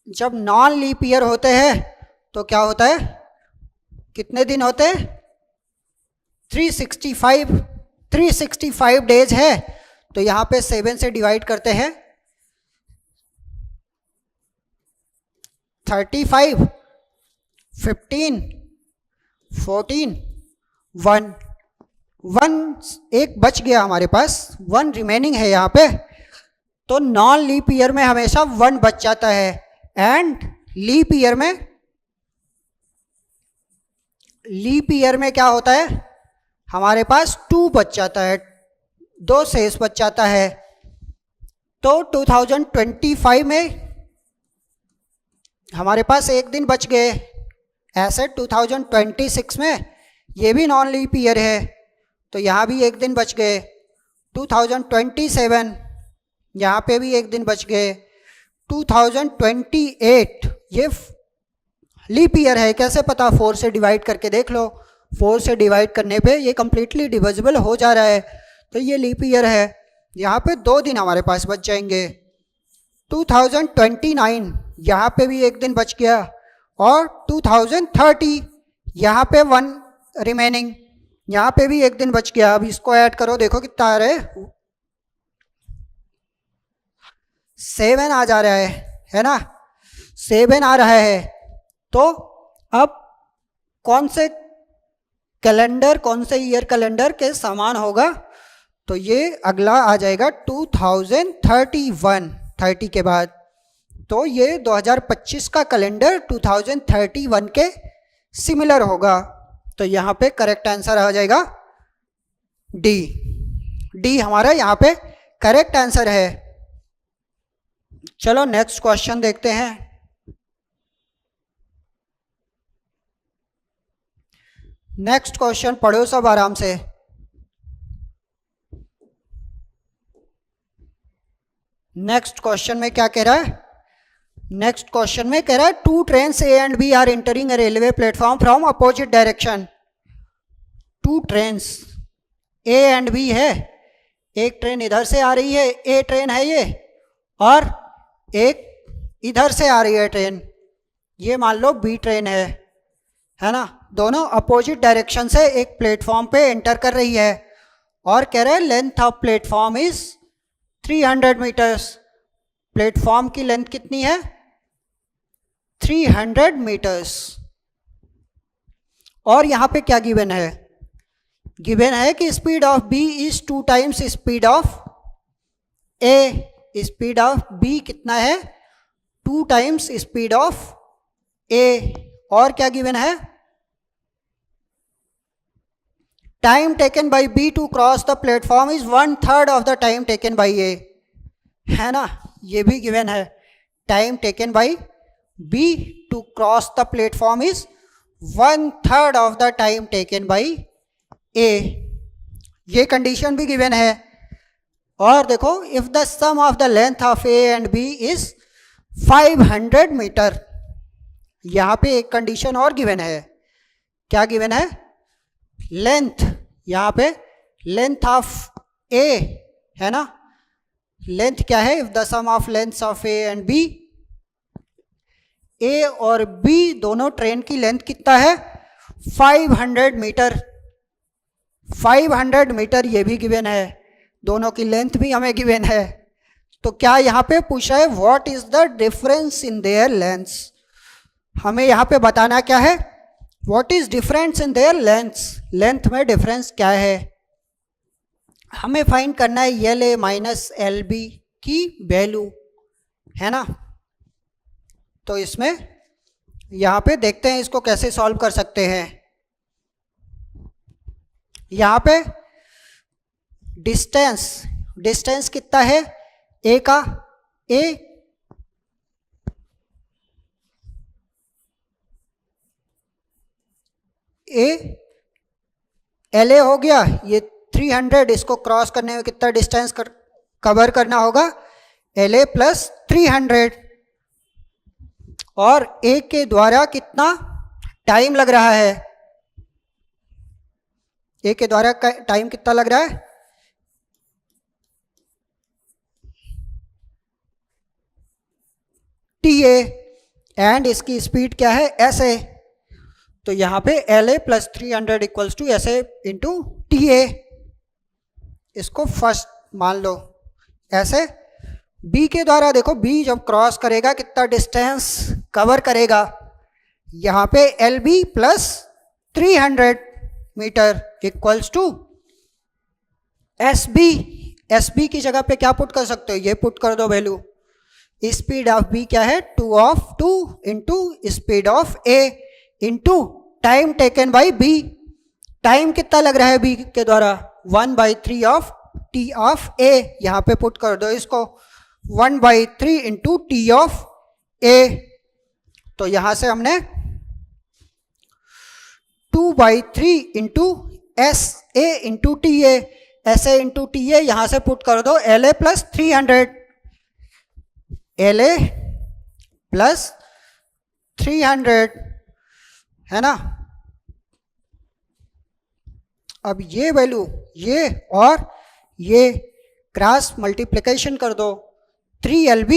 जब नॉन लीप ईयर होते हैं तो क्या होता है? कितने दिन होते हैं? 365 डेज है, तो यहाँ पे 7 से डिवाइड करते हैं। 35, 15, 14, 1 एक बच गया हमारे पास, 1 रिमेनिंग है यहाँ पे। तो नॉन लीप ईयर में हमेशा 1 बच जाता है, एंड लीप ईयर में क्या होता है? हमारे पास 2 बच जाता है, 2 शेष बच जाता है। तो 2025 में हमारे पास 1 दिन बच गए। ऐसे 2026 में ये भी नॉन लीप ईयर है, तो यहाँ भी 1 दिन बच गए। 2027 यहाँ पे भी 1 दिन बच गए। 2028 ये लीप ईयर है, कैसे पता? 4 से डिवाइड करके देख लो। 4 से डिवाइड करने पे ये कम्प्लीटली डिविजिबल हो जा रहा है, तो ये लीप ईयर है। यहाँ पे 2 दिन हमारे पास बच जाएंगे। 2029 यहाँ पे भी 1 दिन बच गया, और 2030 यहाँ पे 1 रिमेनिंग, यहाँ पे भी 1 दिन बच गया। अब इसको ऐड करो, देखो कितना आ रहा है? 7 आ जा रहा है ना? 7 आ रहा है। तो अब कौन से कैलेंडर, कौन से ईयर कैलेंडर के समान होगा? तो ये अगला आ जाएगा 2031, 30 के बाद। तो ये 2025 का कैलेंडर 2031 के सिमिलर होगा। तो यहाँ पे करेक्ट आंसर आ जाएगा डी हमारा यहाँ पे करेक्ट आंसर है। चलो नेक्स्ट क्वेश्चन देखते हैं। नेक्स्ट क्वेश्चन पढ़ो सब आराम से। नेक्स्ट क्वेश्चन में क्या कह रहा है? नेक्स्ट क्वेश्चन में कह रहा है 2 trains A and B are entering a railway platform from opposite direction. 2 trains A and B है, एक ट्रेन इधर से आ रही है, ए ट्रेन है ये, और एक इधर से आ रही है ट्रेन, ये मान लो बी ट्रेन है ना? दोनों अपोजिट डायरेक्शन से एक प्लेटफॉर्म पे एंटर कर रही है, और कह रहे हैं length of platform is 300 meters. Platform की लेंथ कितनी है? 300 मीटर्स। और यहाँ पे क्या गिवन है? गिवन है कि speed of B is 2 times speed of A. Speed of B कितना है? 2 टाइम्स स्पीड ऑफ ए। और क्या गिवन है? Time taken by B to cross the platform is 1/3 of the time taken by A, है ना? ये भी गिवन है। Time taken by B to cross the platform is 1/3 of the time taken by A. ये condition भी given है। और देखो, if the sum of the length of A and B is 500 metre. यहाँ पे एक कंडीशन और गिवन है। क्या गिवन है? लेंथ, यहाँ पे लेंथ ऑफ ए है ना? लेंथ क्या है? If the sum of length of A and B, A और बी दोनों ट्रेन की लेंथ कितना है? 500 मीटर। 500 मीटर ये भी गिवन है, दोनों की लेंथ भी हमें गिवन है। तो क्या यहाँ पे पूछा है what is the difference in their lengths? हमें यहाँ पे बताना क्या है? What is difference in their lengths? Length में डिफरेंस क्या है हमें फाइंड करना है। L A minus L B की वैल्यू, है ना? तो इसमें यहाँ पे देखते हैं इसको कैसे सॉल्व कर सकते हैं। यहाँ पे डिस्टेंस कितना है ए का? ए ए एल ए हो गया, ये 300, इसको क्रॉस करने में कितना डिस्टेंस कवर करना होगा, एल ए प्लस 300, और ए के द्वारा कितना टाइम लग रहा है, ए के द्वारा टाइम कितना लग रहा है, टी ए, एंड इसकी स्पीड क्या है, एस ए। तो यहां पे L A plus 300 equals to S A into T A, इसको फर्स्ट मान लो। ऐसे बी के द्वारा देखो, बी जब क्रॉस करेगा कितना डिस्टेंस कवर करेगा, यहाँ पे L B plus 300 meter equals to S B. S B की जगह पे क्या पुट कर सकते हो, ये पुट कर दो वैल्यू। स्पीड ऑफ बी क्या है, 2 into speed of A into time taken by B. Time कितना लग रहा है बी के द्वारा, 1/3 ऑफ टी ऑफ ए, यहाँ पे पुट कर दो इसको, 1/3 इंटू टी ऑफ ए। तो यहां से हमने 2/3 into S A into T A, S A into T ए, यहां से पुट कर दो L A plus 300, L A plus 300 है ना। अब ये वैल्यू, ये और ये क्रॉस मल्टीप्लिकेशन कर दो, 3LB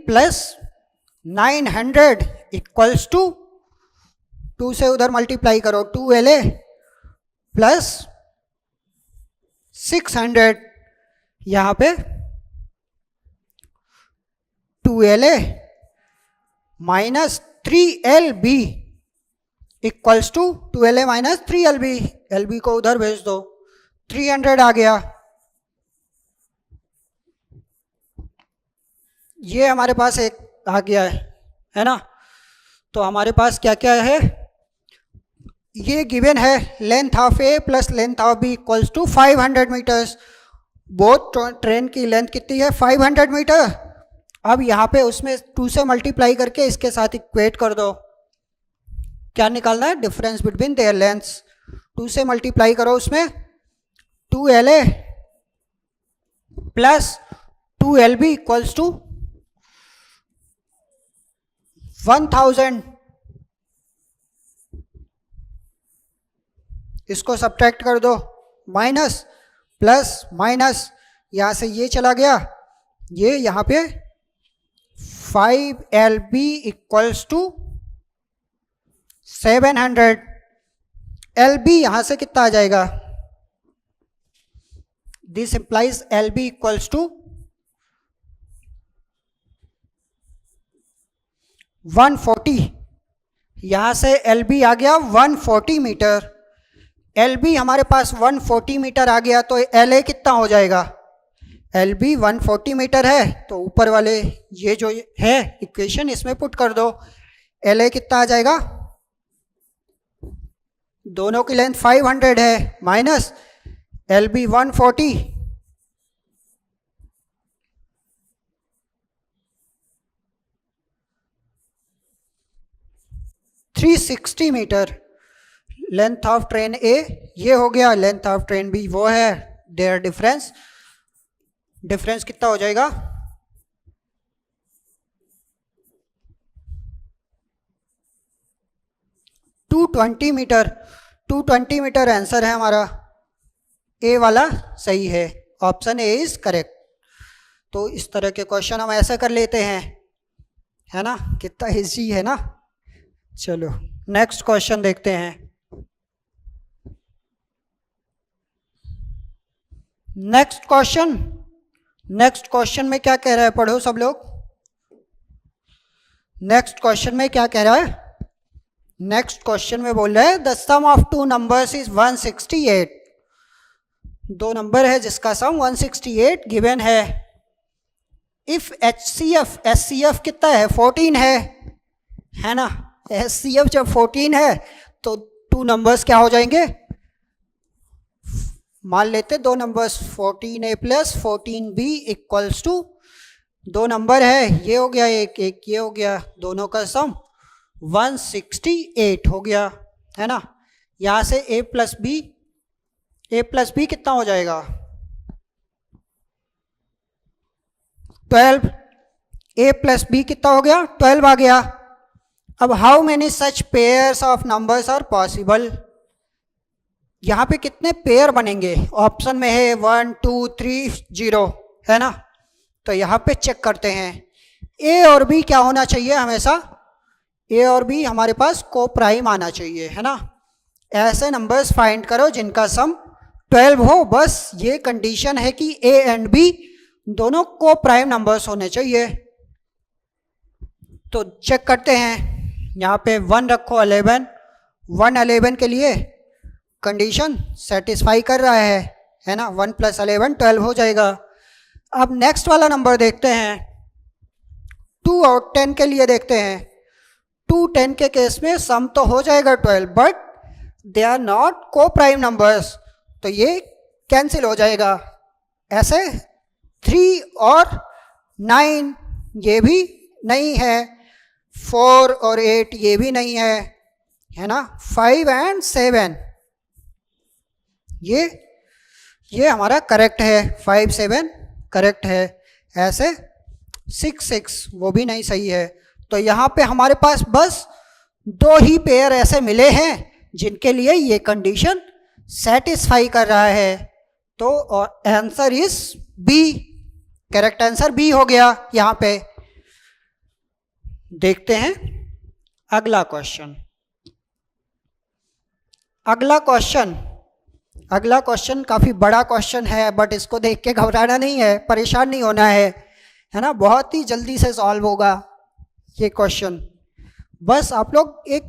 प्लस 900 इक्वल्स टू, 2 से उधर मल्टीप्लाई करो, 2LA प्लस 600, यहां पे 2LA minus 3LB equals to 2LA minus 3LB, LB को उधर भेज दो, 300 आ गया। ये हमारे पास एक आ गया है ना। तो हमारे पास क्या क्या है, ये गिवन है length of A plus length of B equals to 500 meters. Both train की लेंथ कितनी है, 500 मीटर। अब यहाँ पे उसमें 2 से मल्टीप्लाई करके इसके साथ इक्वेट कर दो, क्या निकालना है, डिफरेंस बिटवीन देयर लेंथ्स। 2 से मल्टीप्लाई करो उसमें, 2LA plus 2LB equals to 1000। इसको सब्ट्रैक्ट कर दो, माइनस प्लस माइनस, यहां से ये चला गया, ये यहां पे 5LB इक्वल्स टू 700। LB यहां से कितना आ जाएगा, this implies LB equals to 140। यहां से LB आ गया 140 मीटर। LB हमारे पास 140 मीटर आ गया, तो LA कितना हो जाएगा, LB 140 मीटर है, तो ऊपर वाले ये जो है इक्वेशन इसमें पुट कर दो, LA कितना आ जाएगा, दोनों की लेंथ 500 है, minus LB 140, 360 metre. Length of train A ये हो गया, लेंथ ऑफ ट्रेन बी वो है, देयर डिफरेंस, डिफरेंस कितना हो जाएगा, 220 मीटर। 220 मीटर आंसर है हमारा, ए वाला सही है, ऑप्शन ए इज करेक्ट। तो इस तरह के क्वेश्चन हम ऐसे कर लेते हैं, है ना, कितना इजी है ना। चलो नेक्स्ट क्वेश्चन देखते हैं। नेक्स्ट क्वेश्चन में क्या कह रहा है, पढ़ो सब लोग। नेक्स्ट क्वेश्चन में क्या कह रहा है, नेक्स्ट क्वेश्चन में बोल रहा है the sum of 2 numbers is 168। 2 number है जिसका सम 168 गिवन है। इफ एचसीएफ कितना है, 14 है ना। एचसीएफ जब 14 है तो 2 नंबर्स क्या हो जाएंगे, मान लेते 2 numbers 14A plus 14B equals to 2 number है, ये हो गया एक ये हो गया, दोनों का सम 168 हो गया, है ना। यहाँ से a प्लस बी कितना हो जाएगा 12, a प्लस बी कितना हो गया 12 आ गया। अब how many such pairs of numbers are possible, यहाँ पे कितने पेयर बनेंगे, ऑप्शन में है 1 2 3 0, है ना। तो यहाँ पे चेक करते हैं, ए और बी क्या होना चाहिए, हमेशा ए और बी हमारे पास को प्राइम आना चाहिए, है ना। ऐसे नंबर्स फाइंड करो जिनका सम 12 हो, बस ये कंडीशन है कि ए एंड बी दोनों को प्राइम नंबर्स होने चाहिए। तो चेक करते हैं, यहाँ पे 1 रखो 11, 1 11 के लिए कंडीशन सेटिस्फाई कर रहा है ना। 1 + 11 12 हो जाएगा। अब नेक्स्ट वाला नंबर देखते हैं, 2 और 10 के लिए देखते हैं। 2 10 के केस में सम तो हो जाएगा 12, बट दे आर नॉट को प्राइम नंबर्स, तो ये कैंसिल हो जाएगा। ऐसे 3 और 9 ये भी नहीं है, 4 और 8 ये भी नहीं है ना। 5 और 7 ये हमारा करेक्ट है, 5 7 करेक्ट है। ऐसे 6 6 वो भी नहीं सही है। तो यहाँ पे हमारे पास बस 2 ही पेयर ऐसे मिले हैं जिनके लिए ये कंडीशन सेटिस्फाई कर रहा है। तो answer is B, correct answer B हो गया। यहाँ पे देखते हैं अगला क्वेश्चन। अगला क्वेश्चन काफ़ी बड़ा क्वेश्चन है, बट इसको देख के घबराना नहीं है, परेशान नहीं होना है ना। बहुत ही जल्दी से सॉल्व होगा ये क्वेश्चन। बस आप लोग एक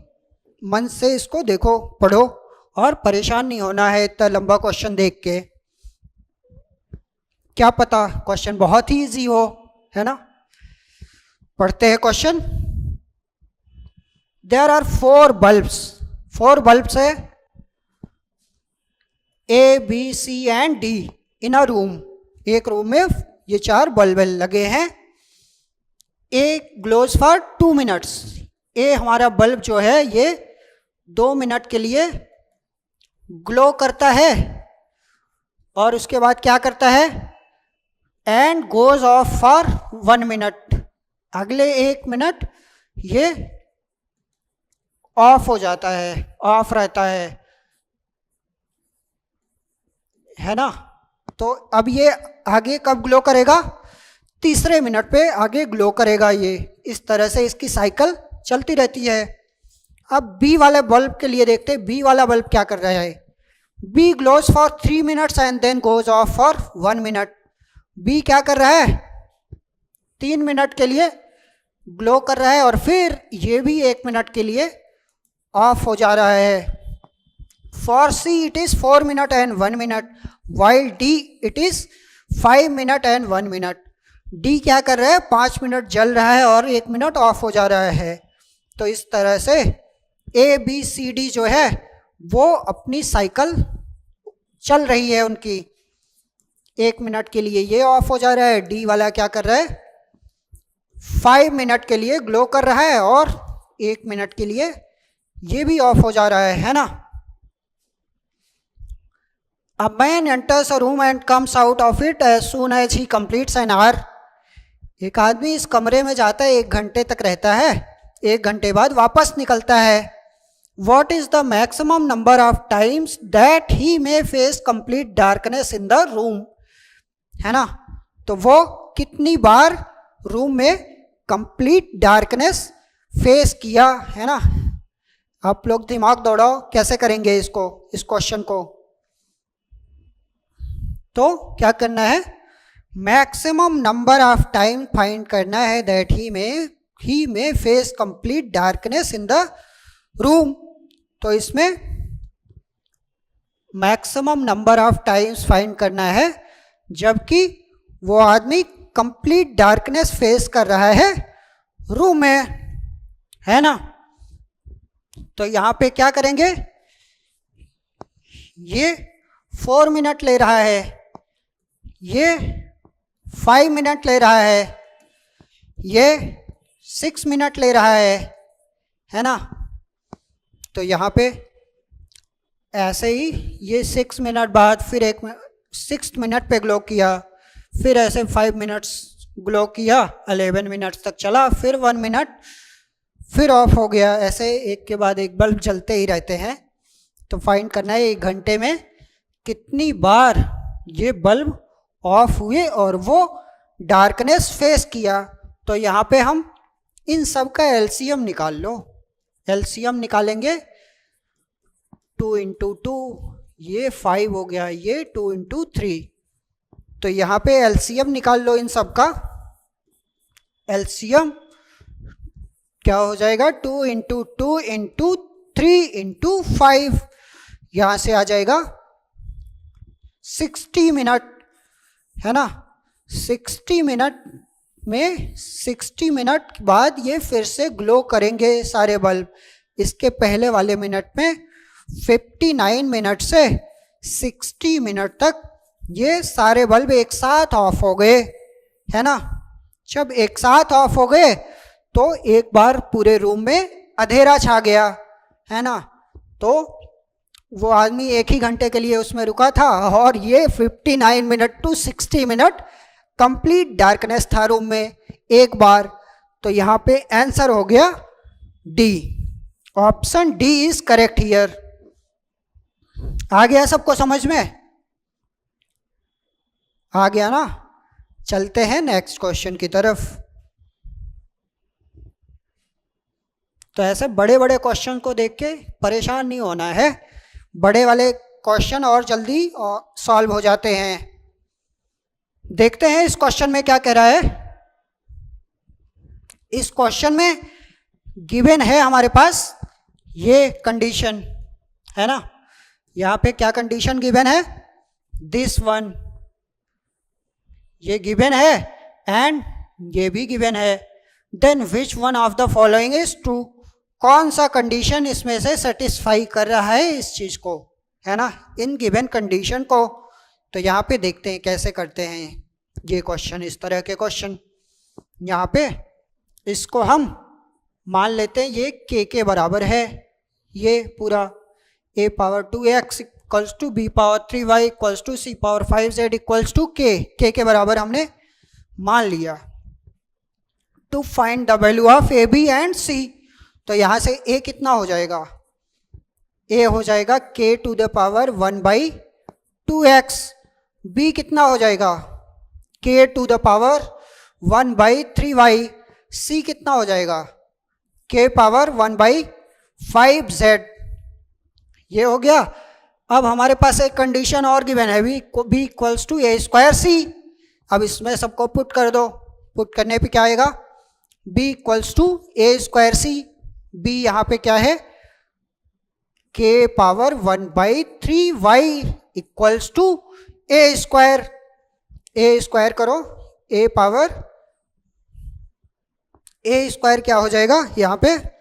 मन से इसको देखो, पढ़ो, और परेशान नहीं होना है इतना लंबा क्वेश्चन देख के। क्या पता क्वेश्चन बहुत ही इजी हो, है ना। पढ़ते हैं क्वेश्चन। देयर आर 4 बल्ब्स है, A B C and D in a room. एक रूम में ये 4 बल्ब लगे हैं। A glows for 2 minutes, A हमारा बल्ब जो है ये 2 मिनट के लिए ग्लो करता है, और उसके बाद क्या करता है, and goes off for 1 minute, अगले 1 मिनट ये ऑफ हो जाता है, ऑफ रहता है ना। तो अब ये आगे कब ग्लो करेगा, 3रे मिनट पे आगे ग्लो करेगा। ये इस तरह से इसकी साइकिल चलती रहती है। अब बी वाले बल्ब के लिए देखते हैं, बी वाला बल्ब क्या कर रहा है। B glows for 3 minutes and then goes off for 1 minute. B क्या कर रहा है, 3 मिनट के लिए ग्लो कर रहा है, और फिर ये भी 1 मिनट के लिए ऑफ हो जा रहा है। For see it is 4 minute and 1 minute, while D it is 5 minute and 1 minute. D क्या कर रहा है, 5 मिनट जल रहा है और 1 मिनट ऑफ हो जा रहा है। तो इस तरह से ए बी सी डी जो है वो अपनी साइकिल चल रही है उनकी। 1 मिनट के लिए ये ऑफ हो जा रहा है, डी वाला क्या कर रहा है, 5 मिनट के लिए ग्लो कर रहा है, और 1 मिनट के लिए ये भी ऑफ हो जा रहा है ना। A man enters a room and comes out of it as soon as he completes an hour. एक आदमी इस कमरे में जाता है, 1 घंटे तक रहता है, 1 घंटे बाद वापस निकलता है। What is the maximum number of times that he may face complete darkness in the room? है ना। तो वो कितनी बार रूम में कंप्लीट डार्कनेस फेस किया, है ना। आप लोग दिमाग दौड़ाओ, कैसे करेंगे इसको, इस क्वेश्चन को। तो क्या करना है, maximum number of time find करना है that he may face complete darkness in the room. तो इसमें maximum number of times find करना है जबकि वो आदमी कंप्लीट डार्कनेस फेस कर रहा है रूम में, है ना। तो यहाँ पे क्या करेंगे, ये 4 मिनट ले रहा है, ये 5 मिनट ले रहा है, ये 6 मिनट ले रहा है, है ना। तो यहाँ पे ऐसे ही ये 6 मिनट बाद फिर 6 मिनट पे ग्लो किया, फिर ऐसे 5 मिनट्स ग्लो किया, 11 मिनट्स तक चला, फिर 1 मिनट फिर ऑफ हो गया। ऐसे एक के बाद एक बल्ब जलते ही रहते हैं। तो फाइंड करना है 1 घंटे में कितनी बार ये बल्ब ऑफ हुए और वो डार्कनेस फेस किया। तो यहाँ पे हम इन सब का एलसीएम निकाल लो। एलसीएम निकालेंगे 2 × 2 ये 5 हो गया, ये 2 × 3। तो यहाँ पे एलसीएम निकाल लो इन सब का। एलसीएम क्या हो जाएगा, 2 × 2 × 3 × 5, यहाँ से आ जाएगा 60 मिनट, है ना। 60 मिनट में 60 मिनट बाद ये फिर से ग्लो करेंगे सारे बल्ब। इसके पहले वाले मिनट में 59 मिनट से 60 मिनट तक ये सारे बल्ब एक साथ ऑफ हो गए, है ना। जब एक साथ ऑफ हो गए तो एक बार पूरे रूम में अंधेरा छा गया, है ना। तो वो आदमी 1 ही घंटे के लिए उसमें रुका था और ये 59 minute to 60 minute complete darkness था रूम में एक बार। तो यहाँ पे आंसर हो गया D, option D is correct here. आ गया सबको समझ में? आ गया ना। चलते हैं नेक्स्ट क्वेश्चन की तरफ। तो ऐसे बड़े बड़े क्वेश्चन को देख के परेशान नहीं होना है, बड़े वाले क्वेश्चन और जल्दी सॉल्व हो जाते हैं। देखते हैं इस क्वेश्चन में क्या कह रहा है। इस क्वेश्चन में गिवन है हमारे पास ये कंडीशन, है ना। यहाँ पे क्या कंडीशन गिवन है, दिस वन, ये गिवन है एंड ये भी गिवन है। Then which one of the following is true, कौन सा कंडीशन इसमें से सेटिस्फाई कर रहा है इस चीज को, है ना, इन गिवन कंडीशन को। तो यहाँ पे देखते हैं कैसे करते हैं ये क्वेश्चन। इस तरह के क्वेश्चन यहाँ पे इसको हम मान लेते हैं ये के बराबर है, ये पूरा a power 2x equals to b power 3y equals to c power 5z equals to k के बराबर हमने मान लिया। To find the value of a b and c, तो यहाँ से a कितना हो जाएगा, a हो जाएगा k to the power 1/2x, b कितना हो जाएगा k to the power 1/3y, c कितना हो जाएगा k पावर 1/5z। ये हो गया। अब हमारे पास एक कंडीशन और गिवन है, b इक्वल्स टू a²c। अब इसमें सबको पुट कर दो, पुट करने पे क्या आएगा, b equals to a²c, b यहाँ पे क्या है k power 1/3y equals to a² करो, a पावर a² क्या हो जाएगा, यहाँ पे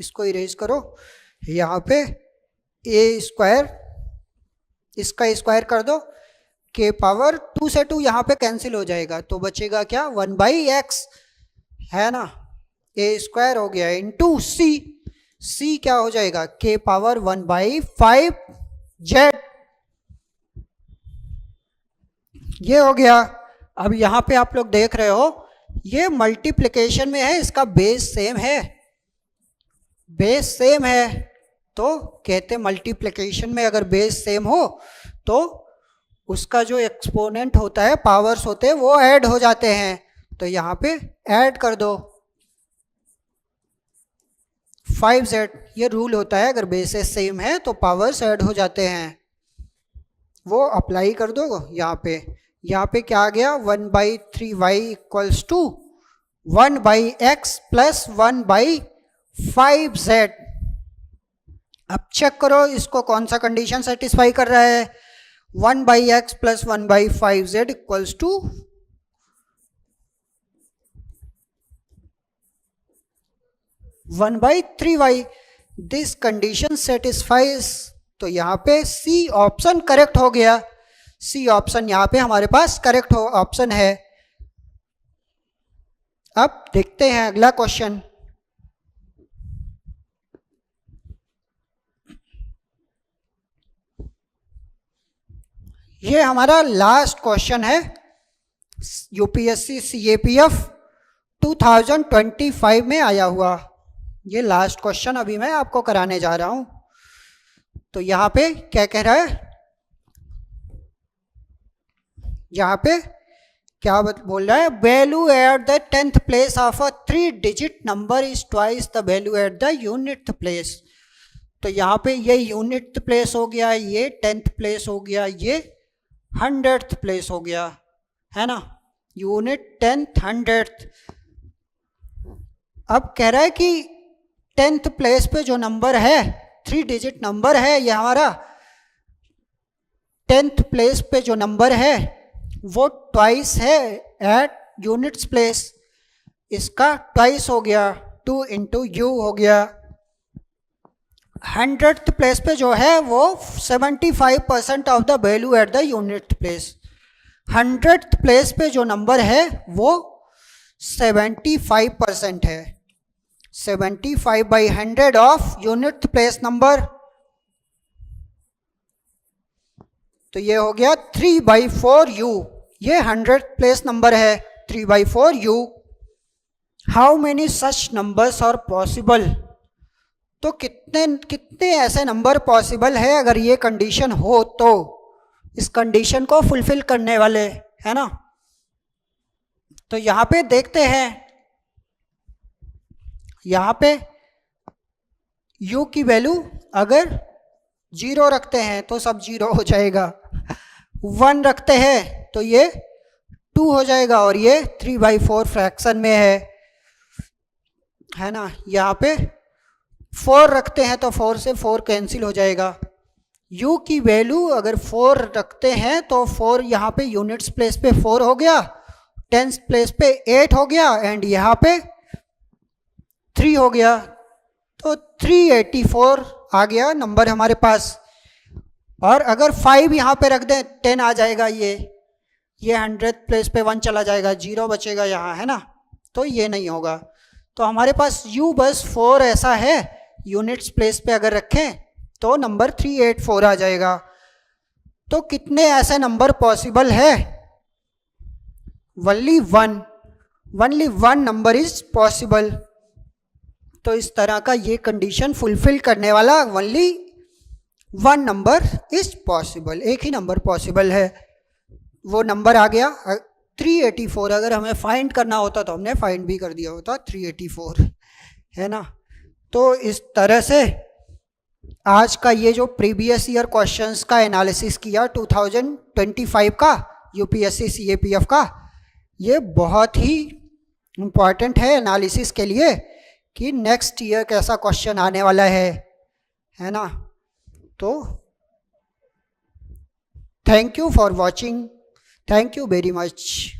इसको इरेज करो, यहाँ पे a², इसका स्क्वायर कर दो, k पावर 2 से 2 यहाँ पे कैंसिल हो जाएगा, तो बचेगा क्या 1/x, है ना। a² हो गया इंटू c, c क्या हो जाएगा k पावर 1/5z, ये हो गया। अब यहाँ पे आप लोग देख रहे हो ये मल्टीप्लिकेशन में है, इसका बेस सेम है, बेस सेम है। तो कहते मल्टीप्लिकेशन में अगर बेस सेम हो तो उसका जो एक्सपोनेंट होता है, पावर्स होते हैं, वो ऐड हो जाते हैं। तो यहाँ पे ऐड कर दो 5z, ये रूल होता है, अगर बेसेस सेम है तो पावर्स ऐड हो जाते हैं, वो अप्लाई कर दो यहाँ पे। यहाँ पे क्या आ गया 1/3y equals to 1/x plus 1/5z। अब चेक करो इसको कौन सा कंडीशन सेटिस्फाई कर रहा है, 1/x plus 1/5z equals to 1/3y, this condition satisfies. तो यहाँ पे सी ऑप्शन करेक्ट हो गया, सी ऑप्शन यहाँ पे हमारे पास करेक्ट ऑप्शन है। अब देखते हैं अगला क्वेश्चन। ये हमारा लास्ट क्वेश्चन है यूपीएससी सीएपीएफ 2025 में आया हुआ। ये लास्ट क्वेश्चन अभी मैं आपको कराने जा रहा हूं। तो यहां पे क्या कह रहा है, यहां पे क्या बोल रहा है, value at the 10th place of a 3 digit number is twice the value at the unit place. तो यहाँ पे ये यूनिट प्लेस हो गया, ये 10th प्लेस हो गया, ये 100th प्लेस हो गया, है ना, यूनिट 10th 100th। अब कह रहा है कि 10th प्लेस पे जो नंबर है 3 डिजिट नंबर है, ये हमारा 10th प्लेस पे जो नंबर है वो ट्वाइस है एट यूनिट्स प्लेस। इसका ट्वाइस हो गया, 2 इंटू यू हो गया। 100th प्लेस पे जो है वो 75% of the value at the unit place. 100th place पे जो नंबर है वो 75% है। 75/100 ऑफ यूनिट प्लेस नंबर, तो ये हो गया 3/4u। ये 100th प्लेस नंबर है, 3/4u। How many such numbers are possible. तो कितने ऐसे नंबर पॉसिबल है अगर ये कंडीशन हो, तो इस कंडीशन को फुलफिल करने वाले, है ना। तो यहां पे देखते हैं, यहां पे u की वैल्यू अगर 0 रखते हैं तो सब 0 हो जाएगा, 1 रखते हैं तो ये 2 हो जाएगा, और ये 3/4 फ्रैक्शन में है ना। यहाँ पे 4 रखते हैं तो 4 से 4 कैंसिल हो जाएगा। u की वैल्यू अगर 4 रखते हैं तो 4 यहाँ पे यूनिट्स प्लेस पे 4 हो गया, 10th प्लेस पे 8 हो गया, एंड यहाँ पे 3 हो गया, तो 384 आ गया नंबर हमारे पास। और अगर 5 यहाँ पे रख दें 10 आ जाएगा, ये 100th प्लेस पे 1 चला जाएगा, 0 बचेगा यहाँ, है ना। तो ये नहीं होगा। तो हमारे पास u बस 4 ऐसा है, यूनिट्स प्लेस पे अगर रखें तो नंबर 384 आ जाएगा। तो कितने ऐसे नंबर पॉसिबल है, only one number is possible. तो इस तरह का ये कंडीशन फुलफिल करने वाला ओनली 1 नंबर इज पॉसिबल, एक ही नंबर पॉसिबल है। वो नंबर आ गया 384। अगर हमें फाइंड करना होता तो हमने फाइंड भी कर दिया होता 384, है ना। तो इस तरह से आज का ये जो प्रीवियस ईयर क्वेश्चंस का एनालिसिस किया 2025 का यूपीएससी सीएपीएफ का, ये बहुत ही इम्पॉर्टेंट है एनालिसिस के लिए कि नेक्स्ट ईयर कैसा क्वेश्चन आने वाला है ना। तो thank you for watching, thank you very much.